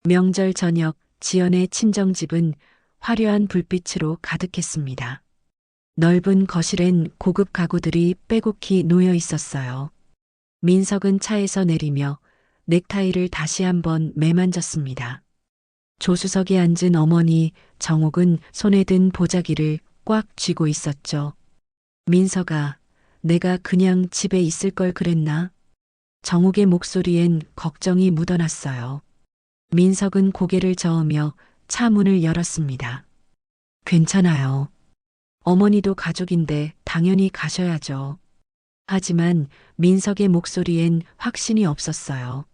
명절 저녁 지연의 친정집은 화려한 불빛으로 가득했습니다. 넓은 거실엔 고급 가구들이 빼곡히 놓여 있었어요. 민석은 차에서 내리며 넥타이를 다시 한번 매만졌습니다. 조수석에 앉은 어머니 정옥은 손에 든 보자기를 꽉 쥐고 있었죠. 민석아, 내가 그냥 집에 있을 걸 그랬나? 정옥의 목소리엔 걱정이 묻어났어요. 민석은 고개를 저으며 차 문을 열었습니다. 괜찮아요. 어머니도 가족인데 당연히 가셔야죠. 하지만 민석의 목소리엔 확신이 없었어요.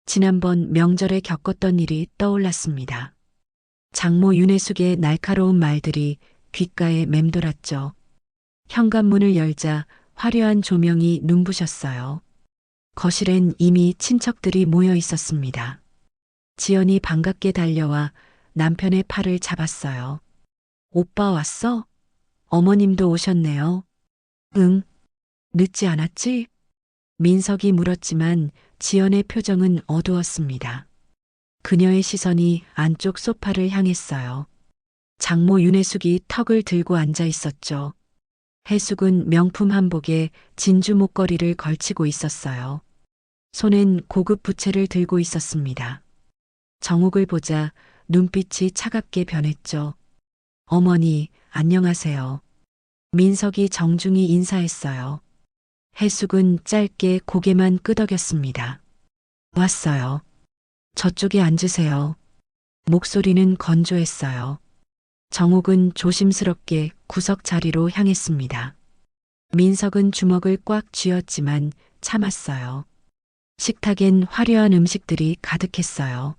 지난번 명절에 겪었던 일이 떠올랐습니다. 장모 윤혜숙의 날카로운 말들이 귓가에 맴돌았죠. 현관문을 열자 화려한 조명이 눈부셨어요. 거실엔 이미 친척들이 모여 있었습니다. 지연이 반갑게 달려와 남편의 팔을 잡았어요. 오빠 왔어? 어머님도 오셨네요. 응, 늦지 않았지? 민석이 물었지만 지연의 표정은 어두웠습니다. 그녀의 시선이 안쪽 소파를 향했어요. 장모 윤혜숙이 턱을 들고 앉아 있었죠. 혜숙은 명품 한복에 진주 목걸이를 걸치고 있었어요. 손엔 고급 부채를 들고 있었습니다. 정옥을 보자 눈빛이 차갑게 변했죠. 어머니, 안녕하세요. 민석이 정중히 인사했어요. 혜숙은 짧게 고개만 끄덕였습니다. 왔어요. 저쪽에 앉으세요. 목소리는 건조했어요. 정옥은 조심스럽게 구석 자리로 향했습니다. 민석은 주먹을 꽉 쥐었지만 참았어요. 식탁엔 화려한 음식들이 가득했어요.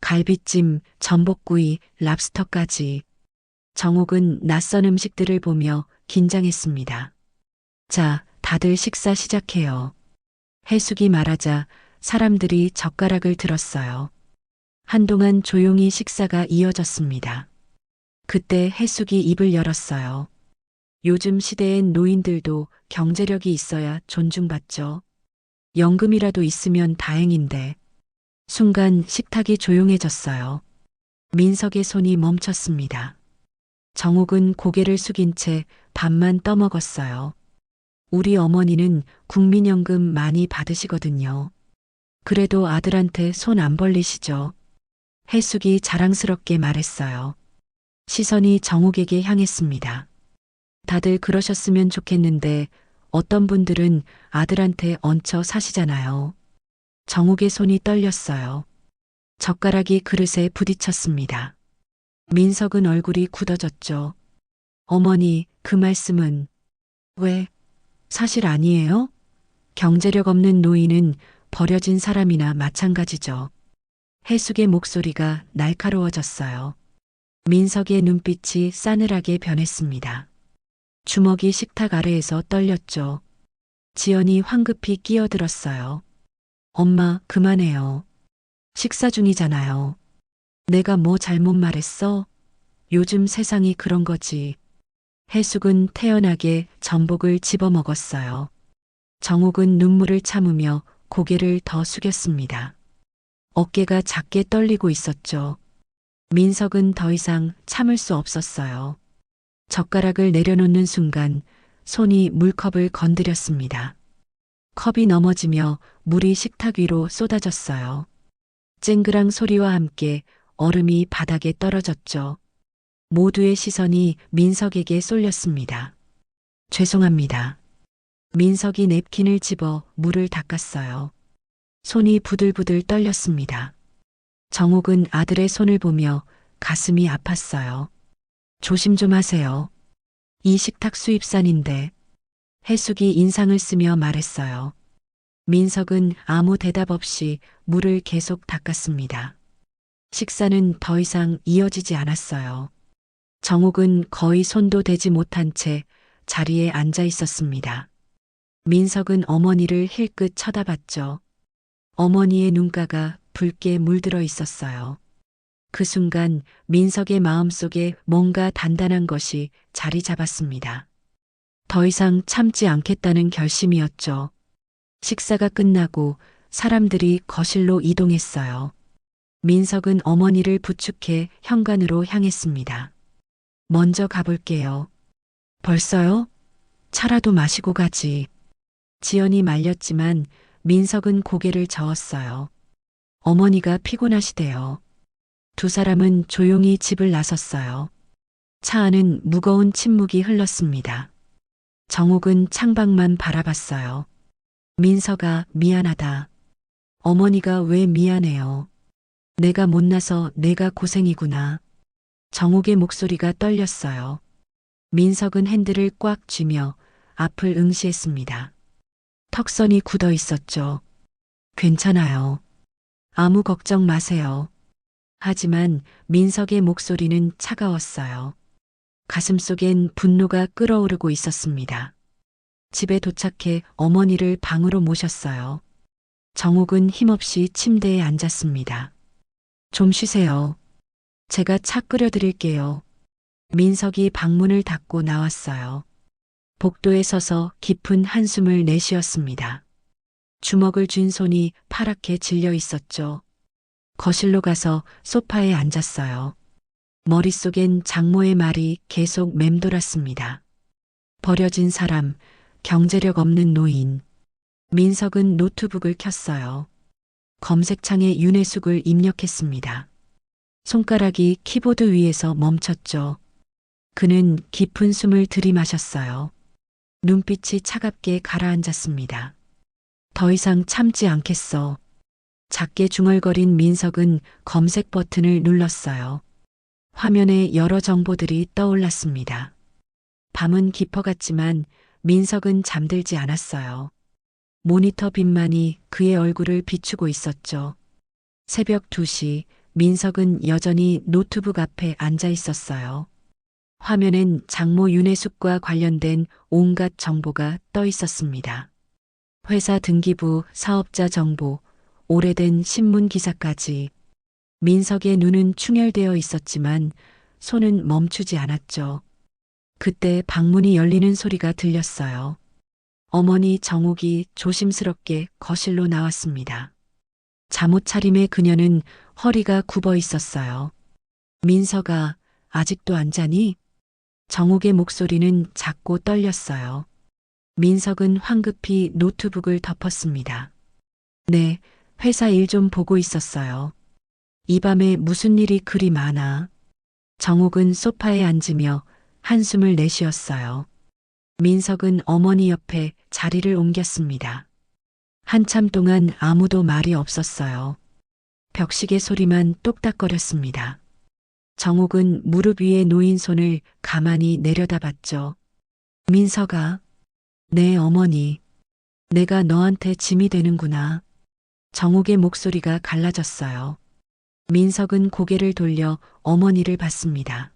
갈비찜, 전복구이, 랍스터까지. 정옥은 낯선 음식들을 보며 긴장했습니다. 자, 다들 식사 시작해요. 혜숙이 말하자 사람들이 젓가락을 들었어요. 한동안 조용히 식사가 이어졌습니다. 그때 혜숙이 입을 열었어요. 요즘 시대엔 노인들도 경제력이 있어야 존중받죠. 연금이라도 있으면 다행인데. 순간 식탁이 조용해졌어요. 민석의 손이 멈췄습니다. 정옥은 고개를 숙인 채 밥만 떠먹었어요. 우리 어머니는 국민연금 많이 받으시거든요. 그래도 아들한테 손 안 벌리시죠? 혜숙이 자랑스럽게 말했어요. 시선이 정옥에게 향했습니다. 다들 그러셨으면 좋겠는데 어떤 분들은 아들한테 얹혀 사시잖아요. 정옥의 손이 떨렸어요. 젓가락이 그릇에 부딪혔습니다. 민석은 얼굴이 굳어졌죠. 어머니, 그 말씀은 왜? 사실 아니에요? 경제력 없는 노인은 버려진 사람이나 마찬가지죠. 혜숙의 목소리가 날카로워졌어요. 민석의 눈빛이 싸늘하게 변했습니다. 주먹이 식탁 아래에서 떨렸죠. 지연이 황급히 끼어들었어요. 엄마, 그만해요. 식사 중이잖아요. 내가 뭐 잘못 말했어? 요즘 세상이 그런 거지. 혜숙은 태연하게 전복을 집어먹었어요. 정옥은 눈물을 참으며 고개를 더 숙였습니다. 어깨가 작게 떨리고 있었죠. 민석은 더 이상 참을 수 없었어요. 젓가락을 내려놓는 순간 손이 물컵을 건드렸습니다. 컵이 넘어지며 물이 식탁 위로 쏟아졌어요. 쨍그랑 소리와 함께 얼음이 바닥에 떨어졌죠. 모두의 시선이 민석에게 쏠렸습니다. 죄송합니다. 민석이 냅킨을 집어 물을 닦았어요. 손이 부들부들 떨렸습니다. 정옥은 아들의 손을 보며 가슴이 아팠어요. 조심 좀 하세요. 이 식탁 수입산인데. 혜숙이 인상을 쓰며 말했어요. 민석은 아무 대답 없이 물을 계속 닦았습니다. 식사는 더 이상 이어지지 않았어요. 정옥은 거의 손도 대지 못한 채 자리에 앉아 있었습니다. 민석은 어머니를 힐끗 쳐다봤죠. 어머니의 눈가가 붉게 물들어 있었어요. 그 순간 민석의 마음속에 뭔가 단단한 것이 자리 잡았습니다. 더 이상 참지 않겠다는 결심이었죠. 식사가 끝나고 사람들이 거실로 이동했어요. 민석은 어머니를 부축해 현관으로 향했습니다. 먼저 가볼게요. 벌써요? 차라도 마시고 가지. 지연이 말렸지만 민석은 고개를 저었어요. 어머니가 피곤하시대요. 두 사람은 조용히 집을 나섰어요. 차 안은 무거운 침묵이 흘렀습니다. 정옥은 창밖만 바라봤어요. 민석아, 미안하다. 어머니가 왜 미안해요? 내가 못나서 내가 고생이구나. 정옥의 목소리가 떨렸어요. 민석은 핸들을 꽉 쥐며 앞을 응시했습니다. 턱선이 굳어 있었죠. 괜찮아요. 아무 걱정 마세요. 하지만 민석의 목소리는 차가웠어요. 가슴속엔 분노가 끓어오르고 있었습니다. 집에 도착해 어머니를 방으로 모셨어요. 정옥은 힘없이 침대에 앉았습니다. 좀 쉬세요. 제가 차 끓여드릴게요. 민석이 방문을 닫고 나왔어요. 복도에 서서 깊은 한숨을 내쉬었습니다. 주먹을 쥔 손이 파랗게 질려 있었죠. 거실로 가서 소파에 앉았어요. 머릿속엔 장모의 말이 계속 맴돌았습니다. 버려진 사람, 경제력 없는 노인. 민석은 노트북을 켰어요. 검색창에 윤혜숙을 입력했습니다. 손가락이 키보드 위에서 멈췄죠. 그는 깊은 숨을 들이마셨어요. 눈빛이 차갑게 가라앉았습니다. 더 이상 참지 않겠어. 작게 중얼거린 민석은 검색 버튼을 눌렀어요. 화면에 여러 정보들이 떠올랐습니다. 밤은 깊어갔지만 민석은 잠들지 않았어요. 모니터 빛만이 그의 얼굴을 비추고 있었죠. 새벽 2시 민석은 여전히 노트북 앞에 앉아 있었어요. 화면엔 장모 윤혜숙과 관련된 온갖 정보가 떠 있었습니다. 회사 등기부, 사업자 정보, 오래된 신문 기사까지. 민석의 눈은 충혈되어 있었지만 손은 멈추지 않았죠. 그때 방문이 열리는 소리가 들렸어요. 어머니 정옥이 조심스럽게 거실로 나왔습니다. 잠옷 차림의 그녀는 허리가 굽어 있었어요. 민석아, 아직도 안 자니? 정옥의 목소리는 작고 떨렸어요. 민석은 황급히 노트북을 덮었습니다. 네, 회사 일 좀 보고 있었어요. 이 밤에 무슨 일이 그리 많아? 정옥은 소파에 앉으며 한숨을 내쉬었어요. 민석은 어머니 옆에 자리를 옮겼습니다. 한참 동안 아무도 말이 없었어요. 벽시계 소리만 똑딱거렸습니다. 정옥은 무릎 위에 놓인 손을 가만히 내려다봤죠. 민석아, 네 어머니, 내가 너한테 짐이 되는구나. 정옥의 목소리가 갈라졌어요. 민석은 고개를 돌려 어머니를 봤습니다.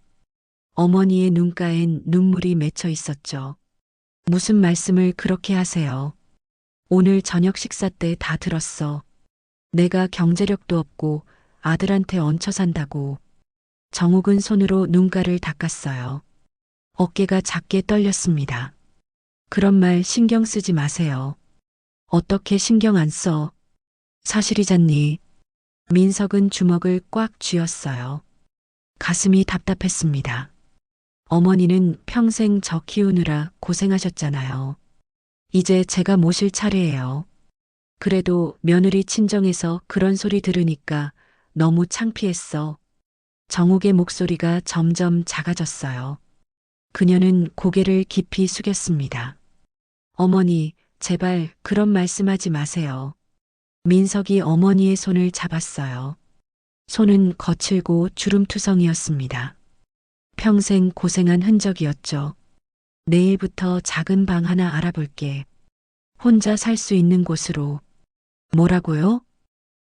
어머니의 눈가엔 눈물이 맺혀 있었죠. 무슨 말씀을 그렇게 하세요? 오늘 저녁 식사 때 다 들었어. 내가 경제력도 없고 아들한테 얹혀 산다고. 정옥은 손으로 눈가를 닦았어요. 어깨가 작게 떨렸습니다. 그런 말 신경 쓰지 마세요. 어떻게 신경 안 써? 사실이잖니. 민석은 주먹을 꽉 쥐었어요. 가슴이 답답했습니다. 어머니는 평생 저 키우느라 고생하셨잖아요. 이제 제가 모실 차례예요. 그래도 며느리 친정에서 그런 소리 들으니까 너무 창피했어. 정옥의 목소리가 점점 작아졌어요. 그녀는 고개를 깊이 숙였습니다. 어머니, 제발 그런 말씀하지 마세요. 민석이 어머니의 손을 잡았어요. 손은 거칠고 주름투성이었습니다. 평생 고생한 흔적이었죠. 내일부터 작은 방 하나 알아볼게. 혼자 살 수 있는 곳으로. 뭐라고요?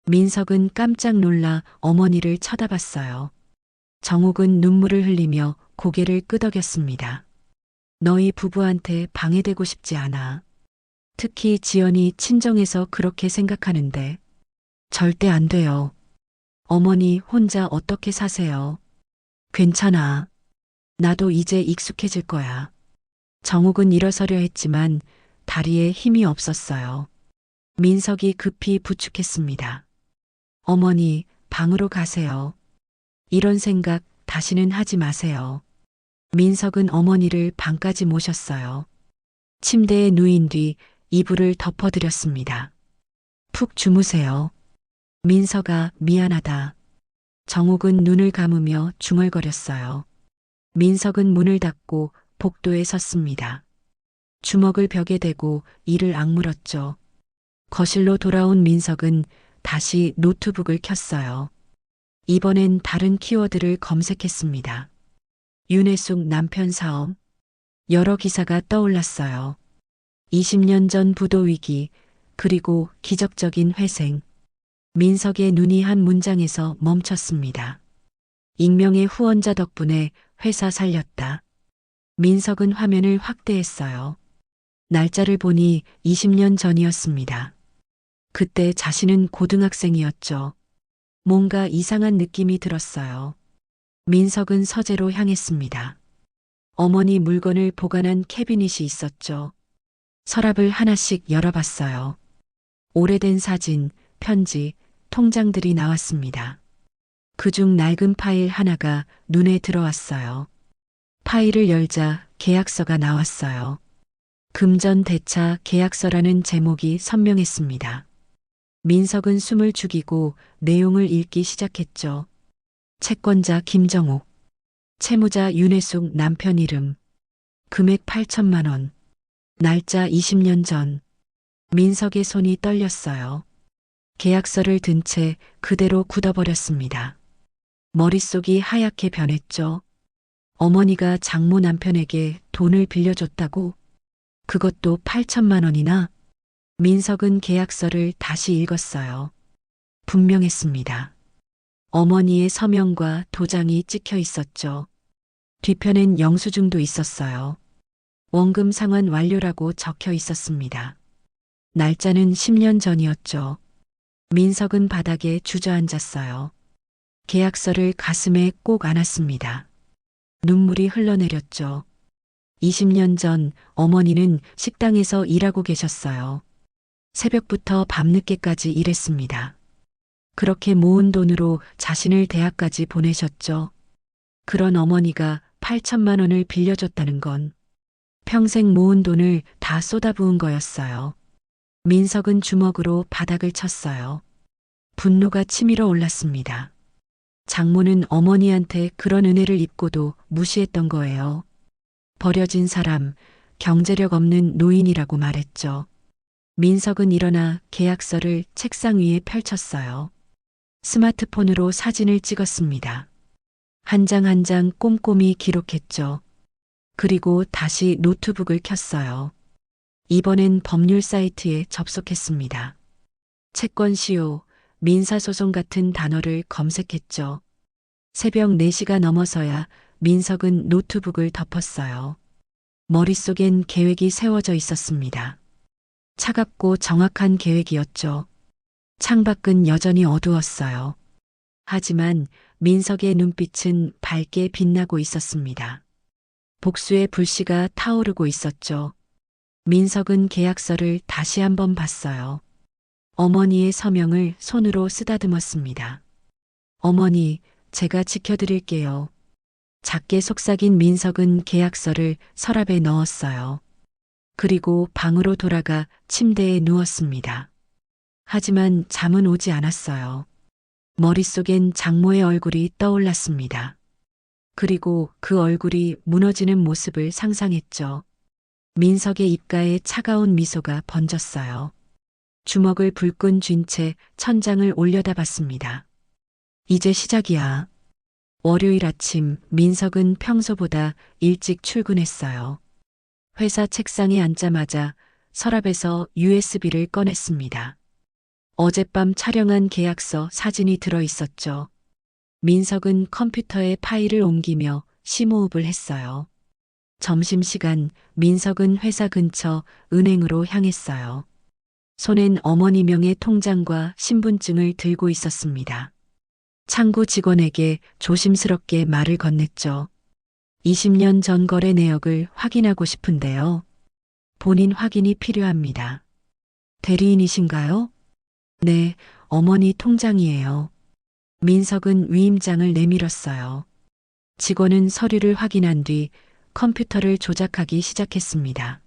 민석은 깜짝 놀라 어머니를 쳐다봤어요. 정옥은 눈물을 흘리며 고개를 끄덕였습니다. 너희 부부한테 방해되고 싶지 않아. 특히 지연이 친정에서 그렇게 생각하는데. 절대 안 돼요. 어머니 혼자 어떻게 사세요? 괜찮아. 나도 이제 익숙해질 거야. 정옥은 일어서려 했지만 다리에 힘이 없었어요. 민석이 급히 부축했습니다. 어머니, 방으로 가세요. 이런 생각 다시는 하지 마세요. 민석은 어머니를 방까지 모셨어요. 침대에 누인 뒤 이불을 덮어드렸습니다. 푹 주무세요. 민석아, 미안하다. 정욱은 눈을 감으며 중얼거렸어요. 민석은 문을 닫고 복도에 섰습니다. 주먹을 벽에 대고 이를 악물었죠. 거실로 돌아온 민석은 다시 노트북을 켰어요. 이번엔 다른 키워드를 검색했습니다. 윤혜숙 남편 사업. 여러 기사가 떠올랐어요. 20년 전 부도 위기, 그리고 기적적인 회생. 민석의 눈이 한 문장에서 멈췄습니다. 익명의 후원자 덕분에 회사 살렸다. 민석은 화면을 확대했어요. 날짜를 보니 20년 전이었습니다. 그때 자신은 고등학생이었죠. 뭔가 이상한 느낌이 들었어요. 민석은 서재로 향했습니다. 어머니 물건을 보관한 캐비닛이 있었죠. 서랍을 하나씩 열어봤어요. 오래된 사진, 편지, 통장들이 나왔습니다. 그중 낡은 파일 하나가 눈에 들어왔어요. 파일을 열자 계약서가 나왔어요. 금전 대차 계약서라는 제목이 선명했습니다. 민석은 숨을 죽이고 내용을 읽기 시작했죠. 채권자 김정욱, 채무자 윤혜숙 남편 이름, 금액 8천만 원, 날짜 20년 전. 민석의 손이 떨렸어요. 계약서를 든 채 그대로 굳어버렸습니다. 머릿속이 하얗게 변했죠. 어머니가 장모 남편에게 돈을 빌려줬다고? 그것도 8천만 원이나? 민석은 계약서를 다시 읽었어요. 분명했습니다. 어머니의 서명과 도장이 찍혀 있었죠. 뒤편엔 영수증도 있었어요. 원금 상환 완료라고 적혀 있었습니다. 날짜는 10년 전이었죠. 민석은 바닥에 주저앉았어요. 계약서를 가슴에 꼭 안았습니다. 눈물이 흘러내렸죠. 20년 전 어머니는 식당에서 일하고 계셨어요. 새벽부터 밤늦게까지 일했습니다. 그렇게 모은 돈으로 자신을 대학까지 보내셨죠. 그런 어머니가 8천만 원을 빌려줬다는 건 평생 모은 돈을 다 쏟아부은 거였어요. 민석은 주먹으로 바닥을 쳤어요. 분노가 치밀어 올랐습니다. 장모는 어머니한테 그런 은혜를 입고도 무시했던 거예요. 버려진 사람, 경제력 없는 노인이라고 말했죠. 민석은 일어나 계약서를 책상 위에 펼쳤어요. 스마트폰으로 사진을 찍었습니다. 한 장 한 장 꼼꼼히 기록했죠. 그리고 다시 노트북을 켰어요. 이번엔 법률 사이트에 접속했습니다. 채권 시효, 민사소송 같은 단어를 검색했죠. 새벽 4시가 넘어서야 민석은 노트북을 덮었어요. 머릿속엔 계획이 세워져 있었습니다. 차갑고 정확한 계획이었죠. 창밖은 여전히 어두웠어요. 하지만 민석의 눈빛은 밝게 빛나고 있었습니다. 복수의 불씨가 타오르고 있었죠. 민석은 계약서를 다시 한번 봤어요. 어머니의 서명을 손으로 쓰다듬었습니다. 어머니, 제가 지켜드릴게요. 작게 속삭인 민석은 계약서를 서랍에 넣었어요. 그리고 방으로 돌아가 침대에 누웠습니다. 하지만 잠은 오지 않았어요. 머릿속엔 장모의 얼굴이 떠올랐습니다. 그리고 그 얼굴이 무너지는 모습을 상상했죠. 민석의 입가에 차가운 미소가 번졌어요. 주먹을 불끈 쥔 채 천장을 올려다봤습니다. 이제 시작이야. 월요일 아침 민석은 평소보다 일찍 출근했어요. 회사 책상에 앉자마자 서랍에서 USB를 꺼냈습니다. 어젯밤 촬영한 계약서 사진이 들어 있었죠. 민석은 컴퓨터에 파일을 옮기며 심호흡을 했어요. 점심시간 민석은 회사 근처 은행으로 향했어요. 손엔 어머니 명의 통장과 신분증을 들고 있었습니다. 창구 직원에게 조심스럽게 말을 건넸죠. 20년 전 거래 내역을 확인하고 싶은데요. 본인 확인이 필요합니다. 대리인이신가요? 네, 어머니 통장이에요. 민석은 위임장을 내밀었어요. 직원은 서류를 확인한 뒤 컴퓨터를 조작하기 시작했습니다.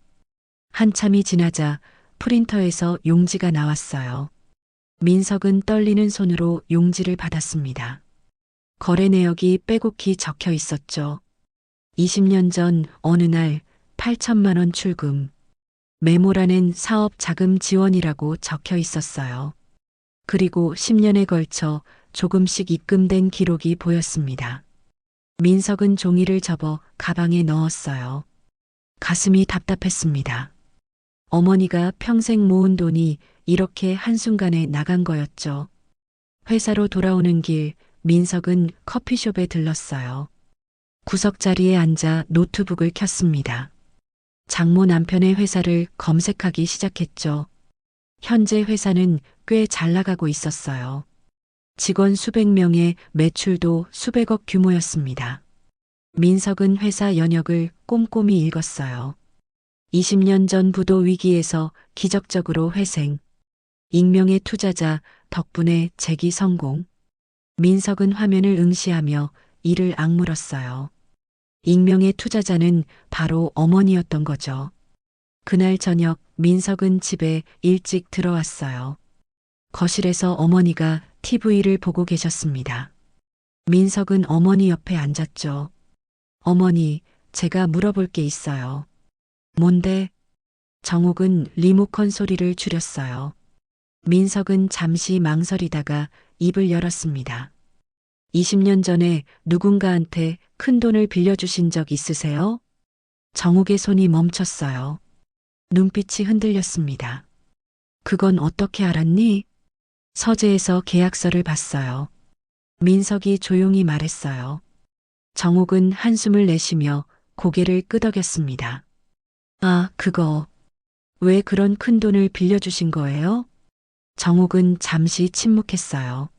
한참이 지나자 프린터에서 용지가 나왔어요. 민석은 떨리는 손으로 용지를 받았습니다. 거래 내역이 빼곡히 적혀 있었죠. 20년 전 어느 날 8천만 원 출금. 메모란엔 사업 자금 지원이라고 적혀 있었어요. 그리고 10년에 걸쳐 조금씩 입금된 기록이 보였습니다. 민석은 종이를 접어 가방에 넣었어요. 가슴이 답답했습니다. 어머니가 평생 모은 돈이 이렇게 한순간에 나간 거였죠. 회사로 돌아오는 길 민석은 커피숍에 들렀어요. 구석자리에 앉아 노트북을 켰습니다. 장모 남편의 회사를 검색하기 시작했죠. 현재 회사는 꽤 잘 나가고 있었어요. 직원 수백 명의 매출도 수백억 규모였습니다. 민석은 회사 연역을 꼼꼼히 읽었어요. 20년 전 부도 위기에서 기적적으로 회생. 익명의 투자자 덕분에 재기 성공. 민석은 화면을 응시하며 이를 악물었어요. 익명의 투자자는 바로 어머니였던 거죠. 그날 저녁 민석은 집에 일찍 들어왔어요. 거실에서 어머니가 TV를 보고 계셨습니다. 민석은 어머니 옆에 앉았죠. 어머니, 제가 물어볼 게 있어요. 뭔데? 정옥은 리모컨 소리를 줄였어요. 민석은 잠시 망설이다가 입을 열었습니다. 20년 전에 누군가한테 큰 돈을 빌려주신 적 있으세요? 정옥의 손이 멈췄어요. 눈빛이 흔들렸습니다. 그건 어떻게 알았니? 서재에서 계약서를 봤어요. 민석이 조용히 말했어요. 정옥은 한숨을 내쉬며 고개를 끄덕였습니다. 아, 그거. 왜 그런 큰 돈을 빌려주신 거예요? 정옥은 잠시 침묵했어요.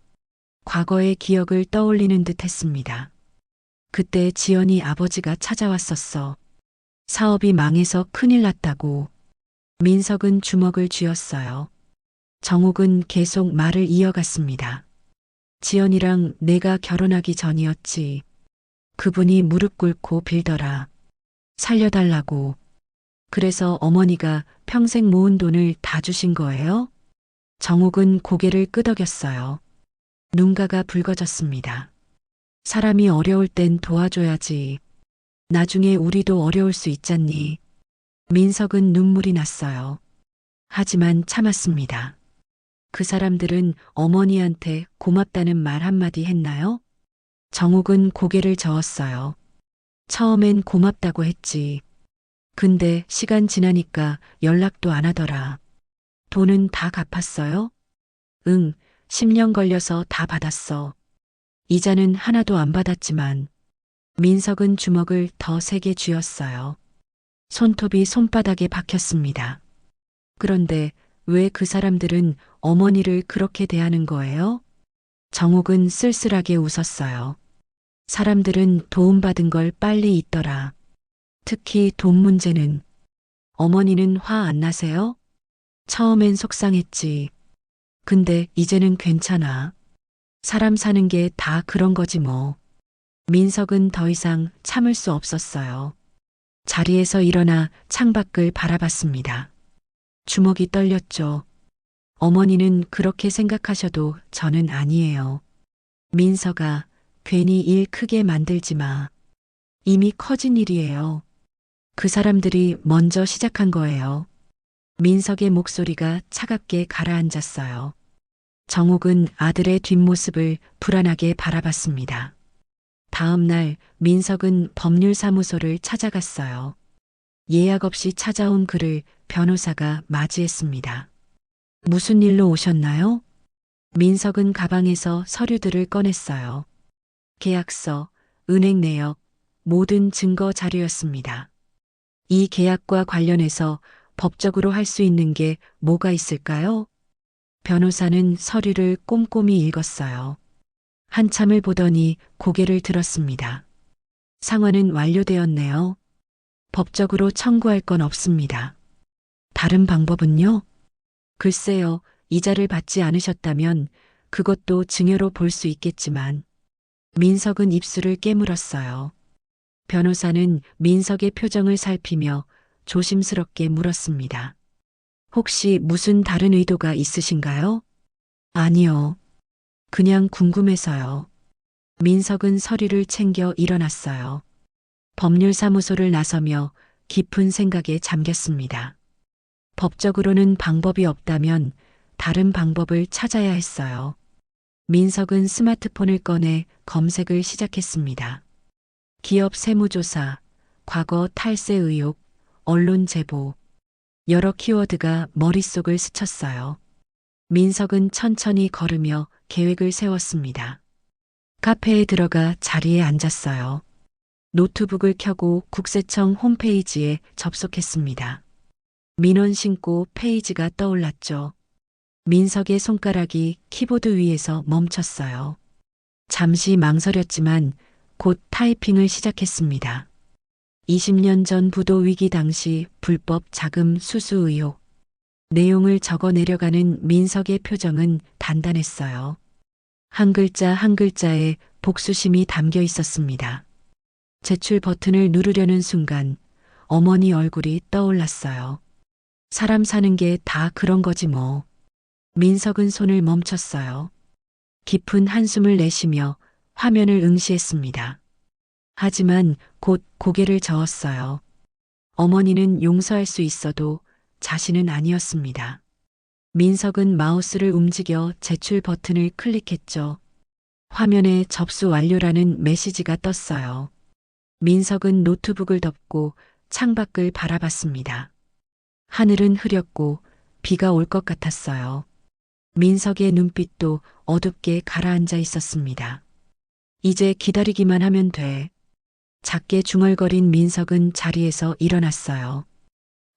과거의 기억을 떠올리는 듯 했습니다. 그때 지연이 아버지가 찾아왔었어. 사업이 망해서 큰일 났다고. 민석은 주먹을 쥐었어요. 정옥은 계속 말을 이어갔습니다. 지연이랑 내가 결혼하기 전이었지. 그분이 무릎 꿇고 빌더라. 살려달라고. 그래서 어머니가 평생 모은 돈을 다 주신 거예요? 정옥은 고개를 끄덕였어요. 눈가가 붉어졌습니다. 사람이 어려울 땐 도와줘야지. 나중에 우리도 어려울 수 있잖니. 민석은 눈물이 났어요. 하지만 참았습니다. 그 사람들은 어머니한테 고맙다는 말 한마디 했나요? 정옥은 고개를 저었어요. 처음엔 고맙다고 했지. 근데 시간 지나니까 연락도 안 하더라. 돈은 다 갚았어요? 응, 10년 걸려서 다 받았어. 이자는 하나도 안 받았지만. 민석은 주먹을 더 세게 쥐었어요. 손톱이 손바닥에 박혔습니다. 그런데 왜 그 사람들은 어머니를 그렇게 대하는 거예요? 정옥은 쓸쓸하게 웃었어요. 사람들은 도움받은 걸 빨리 잊더라. 특히 돈 문제는. 어머니는 화 안 나세요? 처음엔 속상했지. 근데 이제는 괜찮아. 사람 사는 게 다 그런 거지 뭐. 민석은 더 이상 참을 수 없었어요. 자리에서 일어나 창밖을 바라봤습니다. 주먹이 떨렸죠. 어머니는 그렇게 생각하셔도 저는 아니에요. 민석아, 괜히 일 크게 만들지 마. 이미 커진 일이에요. 그 사람들이 먼저 시작한 거예요. 민석의 목소리가 차갑게 가라앉았어요. 정옥은 아들의 뒷모습을 불안하게 바라봤습니다. 다음 날 민석은 법률사무소를 찾아갔어요. 예약 없이 찾아온 그를 변호사가 맞이했습니다. 무슨 일로 오셨나요? 민석은 가방에서 서류들을 꺼냈어요. 계약서, 은행 내역, 모든 증거 자료였습니다. 이 계약과 관련해서 법적으로 할 수 있는 게 뭐가 있을까요? 변호사는 서류를 꼼꼼히 읽었어요. 한참을 보더니 고개를 들었습니다. 상환은 완료되었네요. 법적으로 청구할 건 없습니다. 다른 방법은요? 글쎄요, 이자를 받지 않으셨다면 그것도 증여로 볼 수 있겠지만 민석은 입술을 깨물었어요. 변호사는 민석의 표정을 살피며 조심스럽게 물었습니다. 혹시 무슨 다른 의도가 있으신가요? 아니요. 그냥 궁금해서요. 민석은 서류를 챙겨 일어났어요. 법률사무소를 나서며 깊은 생각에 잠겼습니다. 법적으로는 방법이 없다면 다른 방법을 찾아야 했어요. 민석은 스마트폰을 꺼내 검색을 시작했습니다. 기업 세무조사, 과거 탈세 의혹, 언론 제보. 여러 키워드가 머릿속을 스쳤어요. 민석은 천천히 걸으며 계획을 세웠습니다. 카페에 들어가 자리에 앉았어요. 노트북을 켜고 국세청 홈페이지에 접속했습니다. 민원 신고 페이지가 떠올랐죠. 민석의 손가락이 키보드 위에서 멈췄어요. 잠시 망설였지만 곧 타이핑을 시작했습니다. 20년 전 부도 위기 당시 불법 자금 수수 의혹. 내용을 적어 내려가는 민석의 표정은 단단했어요. 한 글자 한 글자에 복수심이 담겨 있었습니다. 제출 버튼을 누르려는 순간 어머니 얼굴이 떠올랐어요. 사람 사는 게 다 그런 거지 뭐. 민석은 손을 멈췄어요. 깊은 한숨을 내쉬며 화면을 응시했습니다. 하지만 곧 고개를 저었어요. 어머니는 용서할 수 있어도 자신은 아니었습니다. 민석은 마우스를 움직여 제출 버튼을 클릭했죠. 화면에 접수 완료라는 메시지가 떴어요. 민석은 노트북을 덮고 창밖을 바라봤습니다. 하늘은 흐렸고 비가 올 것 같았어요. 민석의 눈빛도 어둡게 가라앉아 있었습니다. 이제 기다리기만 하면 돼. 작게 중얼거린 민석은 자리에서 일어났어요.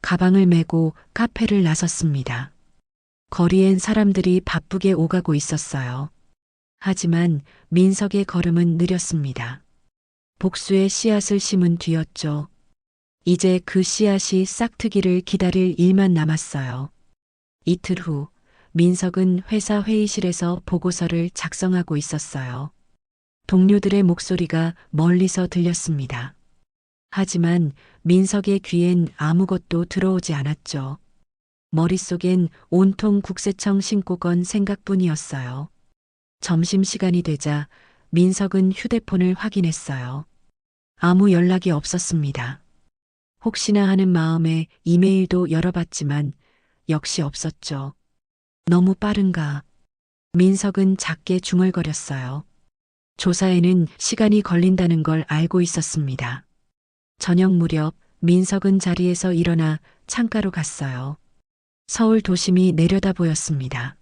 가방을 메고 카페를 나섰습니다. 거리엔 사람들이 바쁘게 오가고 있었어요. 하지만 민석의 걸음은 느렸습니다. 복수의 씨앗을 심은 뒤였죠. 이제 그 씨앗이 싹트기를 기다릴 일만 남았어요. 이틀 후 민석은 회사 회의실에서 보고서를 작성하고 있었어요. 동료들의 목소리가 멀리서 들렸습니다. 하지만 민석의 귀엔 아무것도 들어오지 않았죠. 머릿속엔 온통 국세청 신고건 생각뿐이었어요. 점심시간이 되자 민석은 휴대폰을 확인했어요. 아무 연락이 없었습니다. 혹시나 하는 마음에 이메일도 열어봤지만 역시 없었죠. 너무 빠른가. 민석은 작게 중얼거렸어요. 조사에는 시간이 걸린다는 걸 알고 있었습니다. 저녁 무렵 민석은 자리에서 일어나 창가로 갔어요. 서울 도심이 내려다 보였습니다.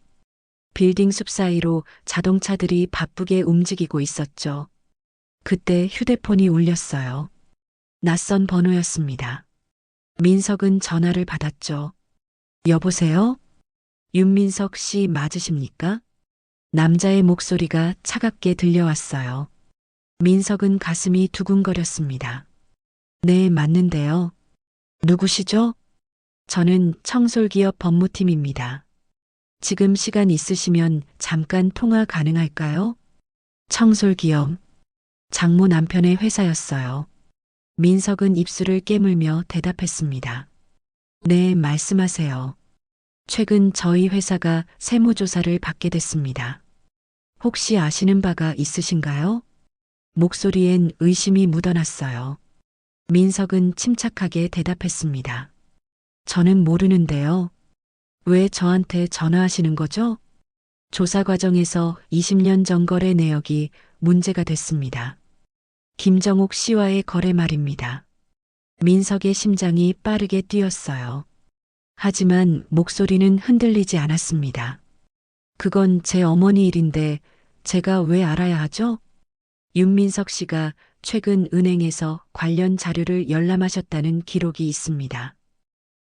빌딩 숲 사이로 자동차들이 바쁘게 움직이고 있었죠. 그때 휴대폰이 울렸어요. 낯선 번호였습니다. 민석은 전화를 받았죠. 여보세요? 윤민석 씨 맞으십니까? 남자의 목소리가 차갑게 들려왔어요. 민석은 가슴이 두근거렸습니다. 네, 맞는데요. 누구시죠? 저는 청솔기업 법무팀입니다. 지금 시간 있으시면 잠깐 통화 가능할까요? 청솔기업. 장모 남편의 회사였어요. 민석은 입술을 깨물며 대답했습니다. 네, 말씀하세요. 최근 저희 회사가 세무조사를 받게 됐습니다. 혹시 아시는 바가 있으신가요? 목소리엔 의심이 묻어났어요. 민석은 침착하게 대답했습니다. 저는 모르는데요. 왜 저한테 전화하시는 거죠? 조사 과정에서 20년 전 거래 내역이 문제가 됐습니다. 김정옥 씨와의 거래 말입니다. 민석의 심장이 빠르게 뛰었어요. 하지만 목소리는 흔들리지 않았습니다. 그건 제 어머니 일인데 제가 왜 알아야 하죠? 윤민석 씨가 최근 은행에서 관련 자료를 열람하셨다는 기록이 있습니다.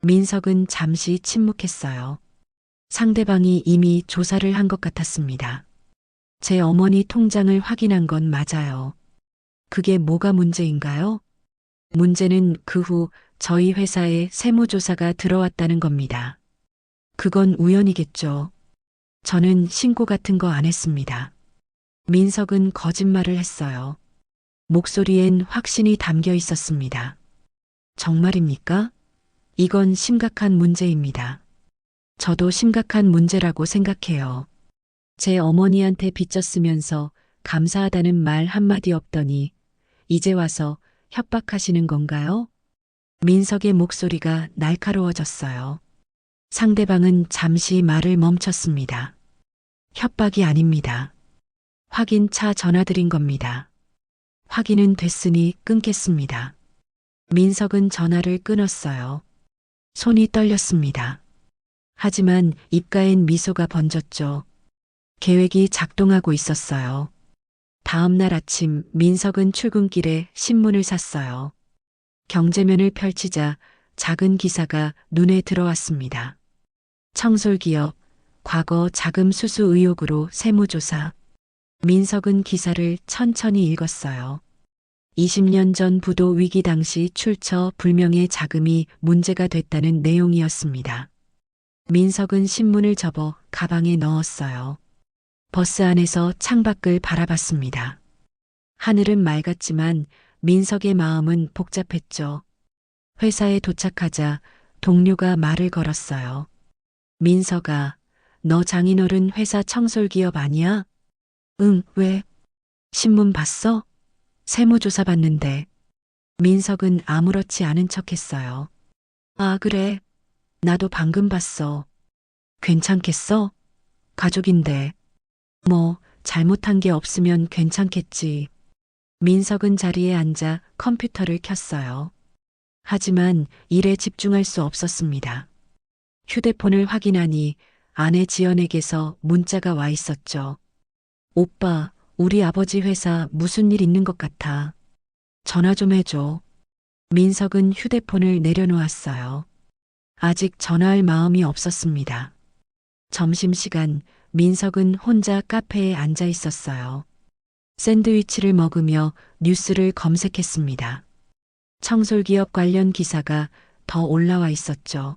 민석은 잠시 침묵했어요. 상대방이 이미 조사를 한 것 같았습니다. 제 어머니 통장을 확인한 건 맞아요. 그게 뭐가 문제인가요? 문제는 그 후 저희 회사에 세무조사가 들어왔다는 겁니다. 그건 우연이겠죠. 저는 신고 같은 거 안 했습니다. 민석은 거짓말을 했어요. 목소리엔 확신이 담겨 있었습니다. 정말입니까? 이건 심각한 문제입니다. 저도 심각한 문제라고 생각해요. 제 어머니한테 빚졌으면서 감사하다는 말 한마디 없더니 이제 와서 협박하시는 건가요? 민석의 목소리가 날카로워졌어요. 상대방은 잠시 말을 멈췄습니다. 협박이 아닙니다. 확인차 전화드린 겁니다. 확인은 됐으니 끊겠습니다. 민석은 전화를 끊었어요. 손이 떨렸습니다. 하지만 입가엔 미소가 번졌죠. 계획이 작동하고 있었어요. 다음 날 아침 민석은 출근길에 신문을 샀어요. 경제면을 펼치자 작은 기사가 눈에 들어왔습니다. 청솔기업, 과거 자금 수수 의혹으로 세무조사. 민석은 기사를 천천히 읽었어요. 20년 전 부도 위기 당시 출처 불명의 자금이 문제가 됐다는 내용이었습니다. 민석은 신문을 접어 가방에 넣었어요. 버스 안에서 창밖을 바라봤습니다. 하늘은 맑았지만 민석의 마음은 복잡했죠. 회사에 도착하자 동료가 말을 걸었어요. 민석아, 너 장인어른 회사 청솔기업 아니야? 응, 왜? 신문 봤어? 세무조사 받는데. 민석은 아무렇지 않은 척 했어요. 아, 그래. 나도 방금 봤어. 괜찮겠어? 가족인데. 뭐, 잘못한 게 없으면 괜찮겠지. 민석은 자리에 앉아 컴퓨터를 켰어요. 하지만 일에 집중할 수 없었습니다. 휴대폰을 확인하니 아내 지연에게서 문자가 와 있었죠. 오빠, 우리 아버지 회사 무슨 일 있는 것 같아. 전화 좀 해줘. 민석은 휴대폰을 내려놓았어요. 아직 전화할 마음이 없었습니다. 점심시간 민석은 혼자 카페에 앉아 있었어요. 샌드위치를 먹으며 뉴스를 검색했습니다. 청솔기업 관련 기사가 더 올라와 있었죠.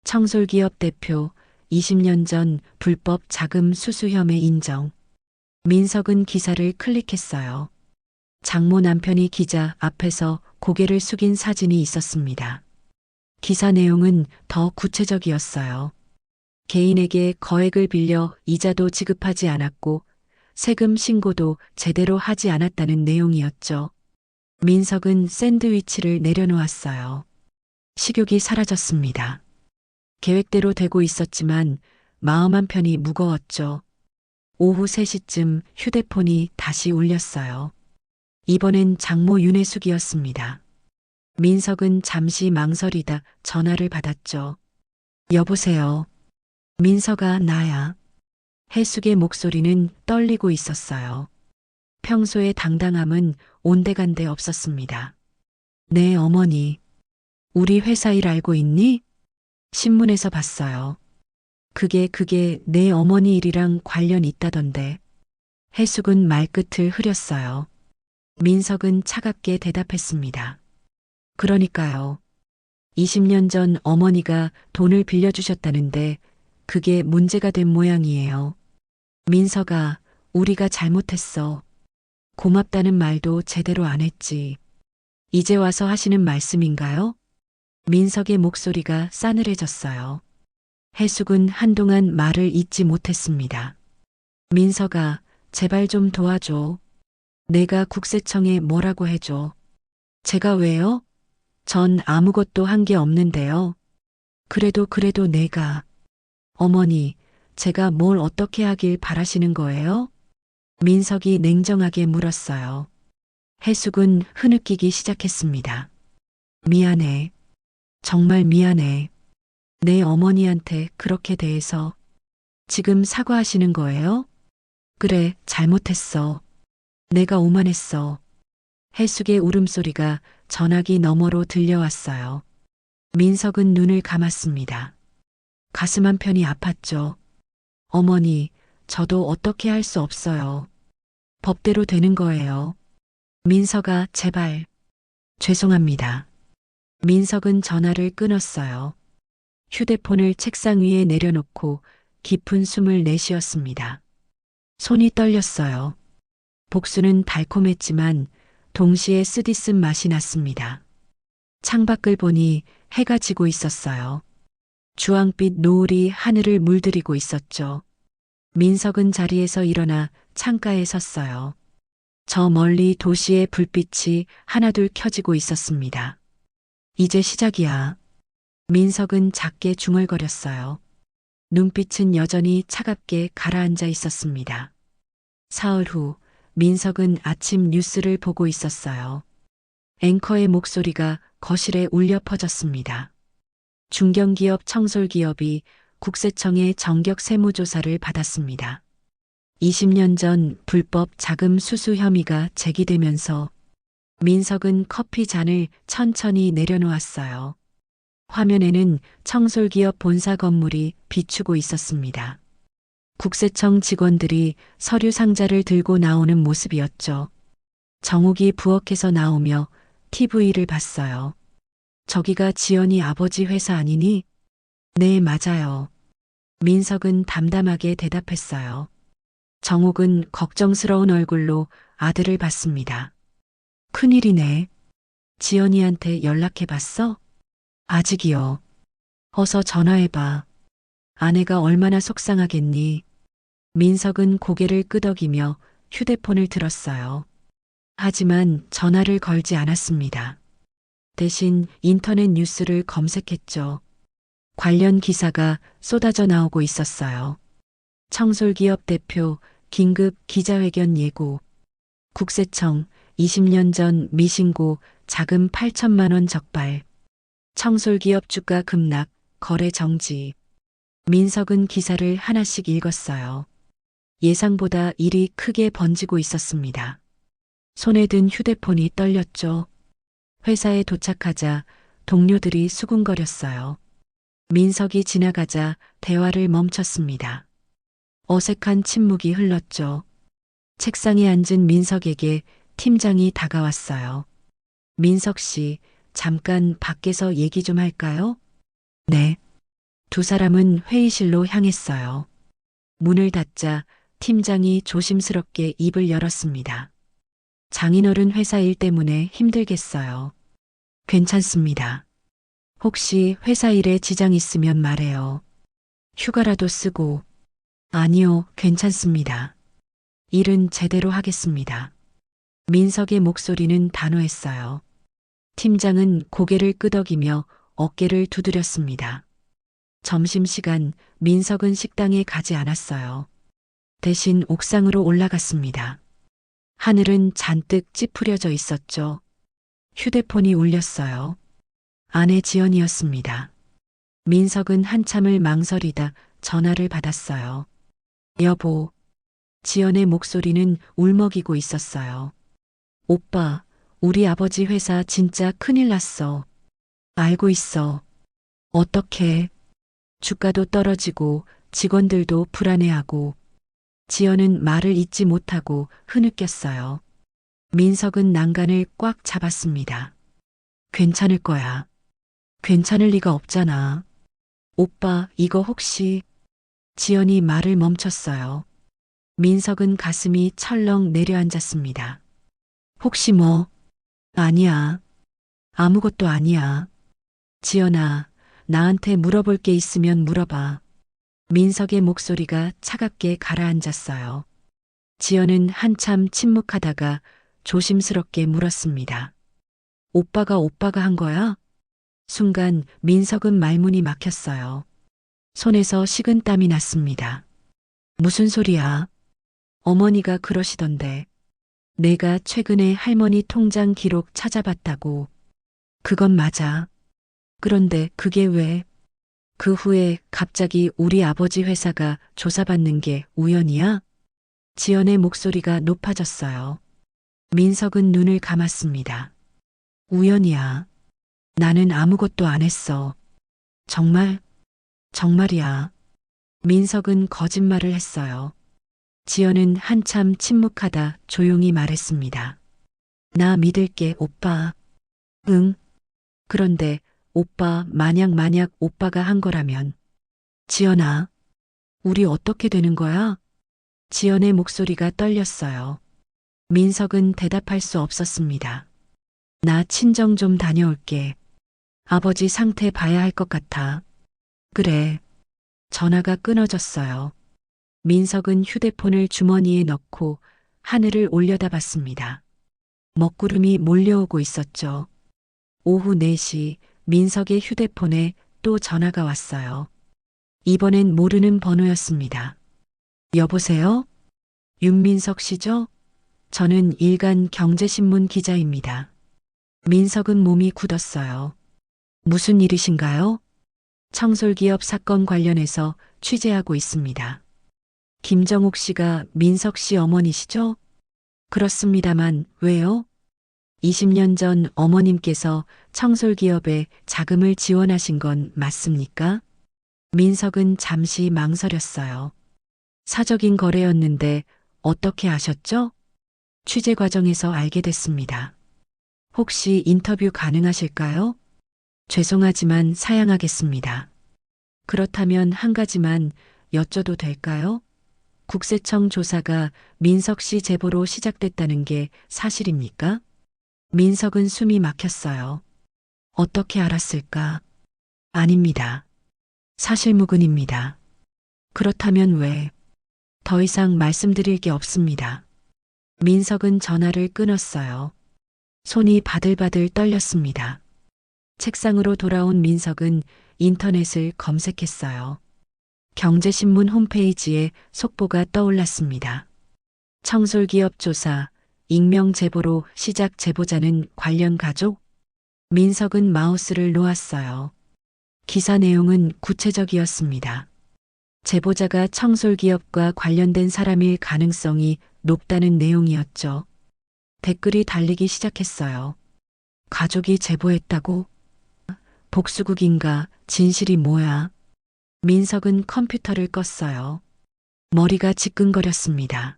청솔기업 대표 20년 전 불법 자금 수수 혐의 인정. 민석은 기사를 클릭했어요. 장모 남편이 기자 앞에서 고개를 숙인 사진이 있었습니다. 기사 내용은 더 구체적이었어요. 개인에게 거액을 빌려 이자도 지급하지 않았고 세금 신고도 제대로 하지 않았다는 내용이었죠. 민석은 샌드위치를 내려놓았어요. 식욕이 사라졌습니다. 계획대로 되고 있었지만 마음 한편이 무거웠죠. 오후 3시쯤 휴대폰이 다시 울렸어요. 이번엔 장모 윤혜숙이었습니다. 민석은 잠시 망설이다 전화를 받았죠. 여보세요. 민석아, 나야. 혜숙의 목소리는 떨리고 있었어요. 평소의 당당함은 온데간데 없었습니다. 네, 어머니. 우리 회사 일 알고 있니? 신문에서 봤어요. 그게 내 어머니 일이랑 관련 있다던데. 혜숙은 말끝을 흐렸어요. 민석은 차갑게 대답했습니다. 그러니까요. 20년 전 어머니가 돈을 빌려주셨다는데 그게 문제가 된 모양이에요. 민석아, 우리가 잘못했어. 고맙다는 말도 제대로 안 했지. 이제 와서 하시는 말씀인가요? 민석의 목소리가 싸늘해졌어요. 혜숙은 한동안 말을 잇지 못했습니다. 민석아, 제발 좀 도와줘. 내가 국세청에 뭐라고 해줘. 제가 왜요? 전 아무것도 한 게 없는데요. 그래도 내가. 어머니, 제가 뭘 어떻게 하길 바라시는 거예요? 민석이 냉정하게 물었어요. 혜숙은 흐느끼기 시작했습니다. 미안해. 정말 미안해. 내 어머니한테 그렇게 대해서. 지금 사과하시는 거예요? 그래, 잘못했어. 내가 오만했어. 혜숙의 울음소리가 전화기 너머로 들려왔어요. 민석은 눈을 감았습니다. 가슴 한편이 아팠죠. 어머니, 저도 어떻게 할 수 없어요. 법대로 되는 거예요. 민석아, 제발. 죄송합니다. 민석은 전화를 끊었어요. 휴대폰을 책상 위에 내려놓고 깊은 숨을 내쉬었습니다. 손이 떨렸어요. 복수는 달콤했지만 동시에 쓰디쓴 맛이 났습니다. 창밖을 보니 해가 지고 있었어요. 주황빛 노을이 하늘을 물들이고 있었죠. 민석은 자리에서 일어나 창가에 섰어요. 저 멀리 도시의 불빛이 하나둘 켜지고 있었습니다. 이제 시작이야. 민석은 작게 중얼거렸어요. 눈빛은 여전히 차갑게 가라앉아 있었습니다. 사흘 후 민석은 아침 뉴스를 보고 있었어요. 앵커의 목소리가 거실에 울려 퍼졌습니다. 중견기업 청솔기업이 국세청의 정격 세무조사를 받았습니다. 20년 전 불법 자금 수수 혐의가 제기되면서 민석은 커피 잔을 천천히 내려놓았어요. 화면에는 청솔기업 본사 건물이 비추고 있었습니다. 국세청 직원들이 서류 상자를 들고 나오는 모습이었죠. 정욱이 부엌에서 나오며 TV를 봤어요. 저기가 지연이 아버지 회사 아니니? 네, 맞아요. 민석은 담담하게 대답했어요. 정욱은 걱정스러운 얼굴로 아들을 봤습니다. 큰일이네. 지연이한테 연락해 봤어? 아직이요. 어서 전화해봐. 아내가 얼마나 속상하겠니? 민석은 고개를 끄덕이며 휴대폰을 들었어요. 하지만 전화를 걸지 않았습니다. 대신 인터넷 뉴스를 검색했죠. 관련 기사가 쏟아져 나오고 있었어요. 청솔기업 대표 긴급 기자회견 예고. 국세청 20년 전 미신고 자금 8천만 원 적발. 청솔기업 주가 급락, 거래 정지. 민석은 기사를 하나씩 읽었어요. 예상보다 일이 크게 번지고 있었습니다. 손에 든 휴대폰이 떨렸죠. 회사에 도착하자 동료들이 수군거렸어요. 민석이 지나가자 대화를 멈췄습니다. 어색한 침묵이 흘렀죠. 책상에 앉은 민석에게 팀장이 다가왔어요. 민석 씨, 잠깐 밖에서 얘기 좀 할까요? 네. 두 사람은 회의실로 향했어요. 문을 닫자 팀장이 조심스럽게 입을 열었습니다. 장인어른 회사 일 때문에 힘들겠어요. 괜찮습니다. 혹시 회사 일에 지장 있으면 말해요. 휴가라도 쓰고. 아니요, 괜찮습니다. 일은 제대로 하겠습니다. 민석의 목소리는 단호했어요. 팀장은 고개를 끄덕이며 어깨를 두드렸습니다. 점심시간 민석은 식당에 가지 않았어요. 대신 옥상으로 올라갔습니다. 하늘은 잔뜩 찌푸려져 있었죠. 휴대폰이 울렸어요. 아내 지연이었습니다. 민석은 한참을 망설이다 전화를 받았어요. 여보. 지연의 목소리는 울먹이고 있었어요. 오빠, 우리 아버지 회사 진짜 큰일 났어. 알고 있어. 어떡해. 주가도 떨어지고 직원들도 불안해하고. 지연은 말을 잇지 못하고 흐느꼈어요. 민석은 난간을 꽉 잡았습니다. 괜찮을 거야. 괜찮을 리가 없잖아. 오빠, 이거 혹시... 지연이 말을 멈췄어요. 민석은 가슴이 철렁 내려앉았습니다. 혹시 뭐? 아니야. 아무것도 아니야. 지연아, 나한테 물어볼 게 있으면 물어봐. 민석의 목소리가 차갑게 가라앉았어요. 지연은 한참 침묵하다가 조심스럽게 물었습니다. 오빠가 한 거야? 순간 민석은 말문이 막혔어요. 손에서 식은땀이 났습니다. 무슨 소리야? 어머니가 그러시던데. 내가 최근에 할머니 통장 기록 찾아봤다고. 그건 맞아. 그런데 그게 왜? 그 후에 갑자기 우리 아버지 회사가 조사받는 게 우연이야? 지연의 목소리가 높아졌어요. 민석은 눈을 감았습니다. 우연이야. 나는 아무것도 안 했어. 정말? 정말이야. 민석은 거짓말을 했어요. 지연은 한참 침묵하다 조용히 말했습니다. 나 믿을게, 오빠. 응. 그런데 오빠 만약 오빠가 한 거라면. 지연아. 우리 어떻게 되는 거야? 지연의 목소리가 떨렸어요. 민석은 대답할 수 없었습니다. 나 친정 좀 다녀올게. 아버지 상태 봐야 할 것 같아. 그래. 전화가 끊어졌어요. 민석은 휴대폰을 주머니에 넣고 하늘을 올려다봤습니다. 먹구름이 몰려오고 있었죠. 오후 4시 민석의 휴대폰에 또 전화가 왔어요. 이번엔 모르는 번호였습니다. 여보세요? 윤민석 씨죠? 저는 일간 경제신문 기자입니다. 민석은 몸이 굳었어요. 무슨 일이신가요? 청솔기업 사건 관련해서 취재하고 있습니다. 김정옥 씨가 민석 씨 어머니시죠? 그렇습니다만 왜요? 20년 전 어머님께서 청솔기업에 자금을 지원하신 건 맞습니까? 민석은 잠시 망설였어요. 사적인 거래였는데 어떻게 아셨죠? 취재 과정에서 알게 됐습니다. 혹시 인터뷰 가능하실까요? 죄송하지만 사양하겠습니다. 그렇다면 한 가지만 여쭤도 될까요? 국세청 조사가 민석 씨 제보로 시작됐다는 게 사실입니까? 민석은 숨이 막혔어요. 어떻게 알았을까? 아닙니다. 사실무근입니다. 그렇다면 왜? 더 이상 말씀드릴 게 없습니다. 민석은 전화를 끊었어요. 손이 바들바들 떨렸습니다. 책상으로 돌아온 민석은 인터넷을 검색했어요. 경제신문 홈페이지에 속보가 떠올랐습니다. 청솔기업 조사, 익명 제보로 시작 제보자는 관련 가족? 민석은 마우스를 놓았어요. 기사 내용은 구체적이었습니다. 제보자가 청솔기업과 관련된 사람일 가능성이 높다는 내용이었죠. 댓글이 달리기 시작했어요. 가족이 제보했다고? 복수국인가? 진실이 뭐야? 민석은 컴퓨터를 껐어요. 머리가 지끈거렸습니다.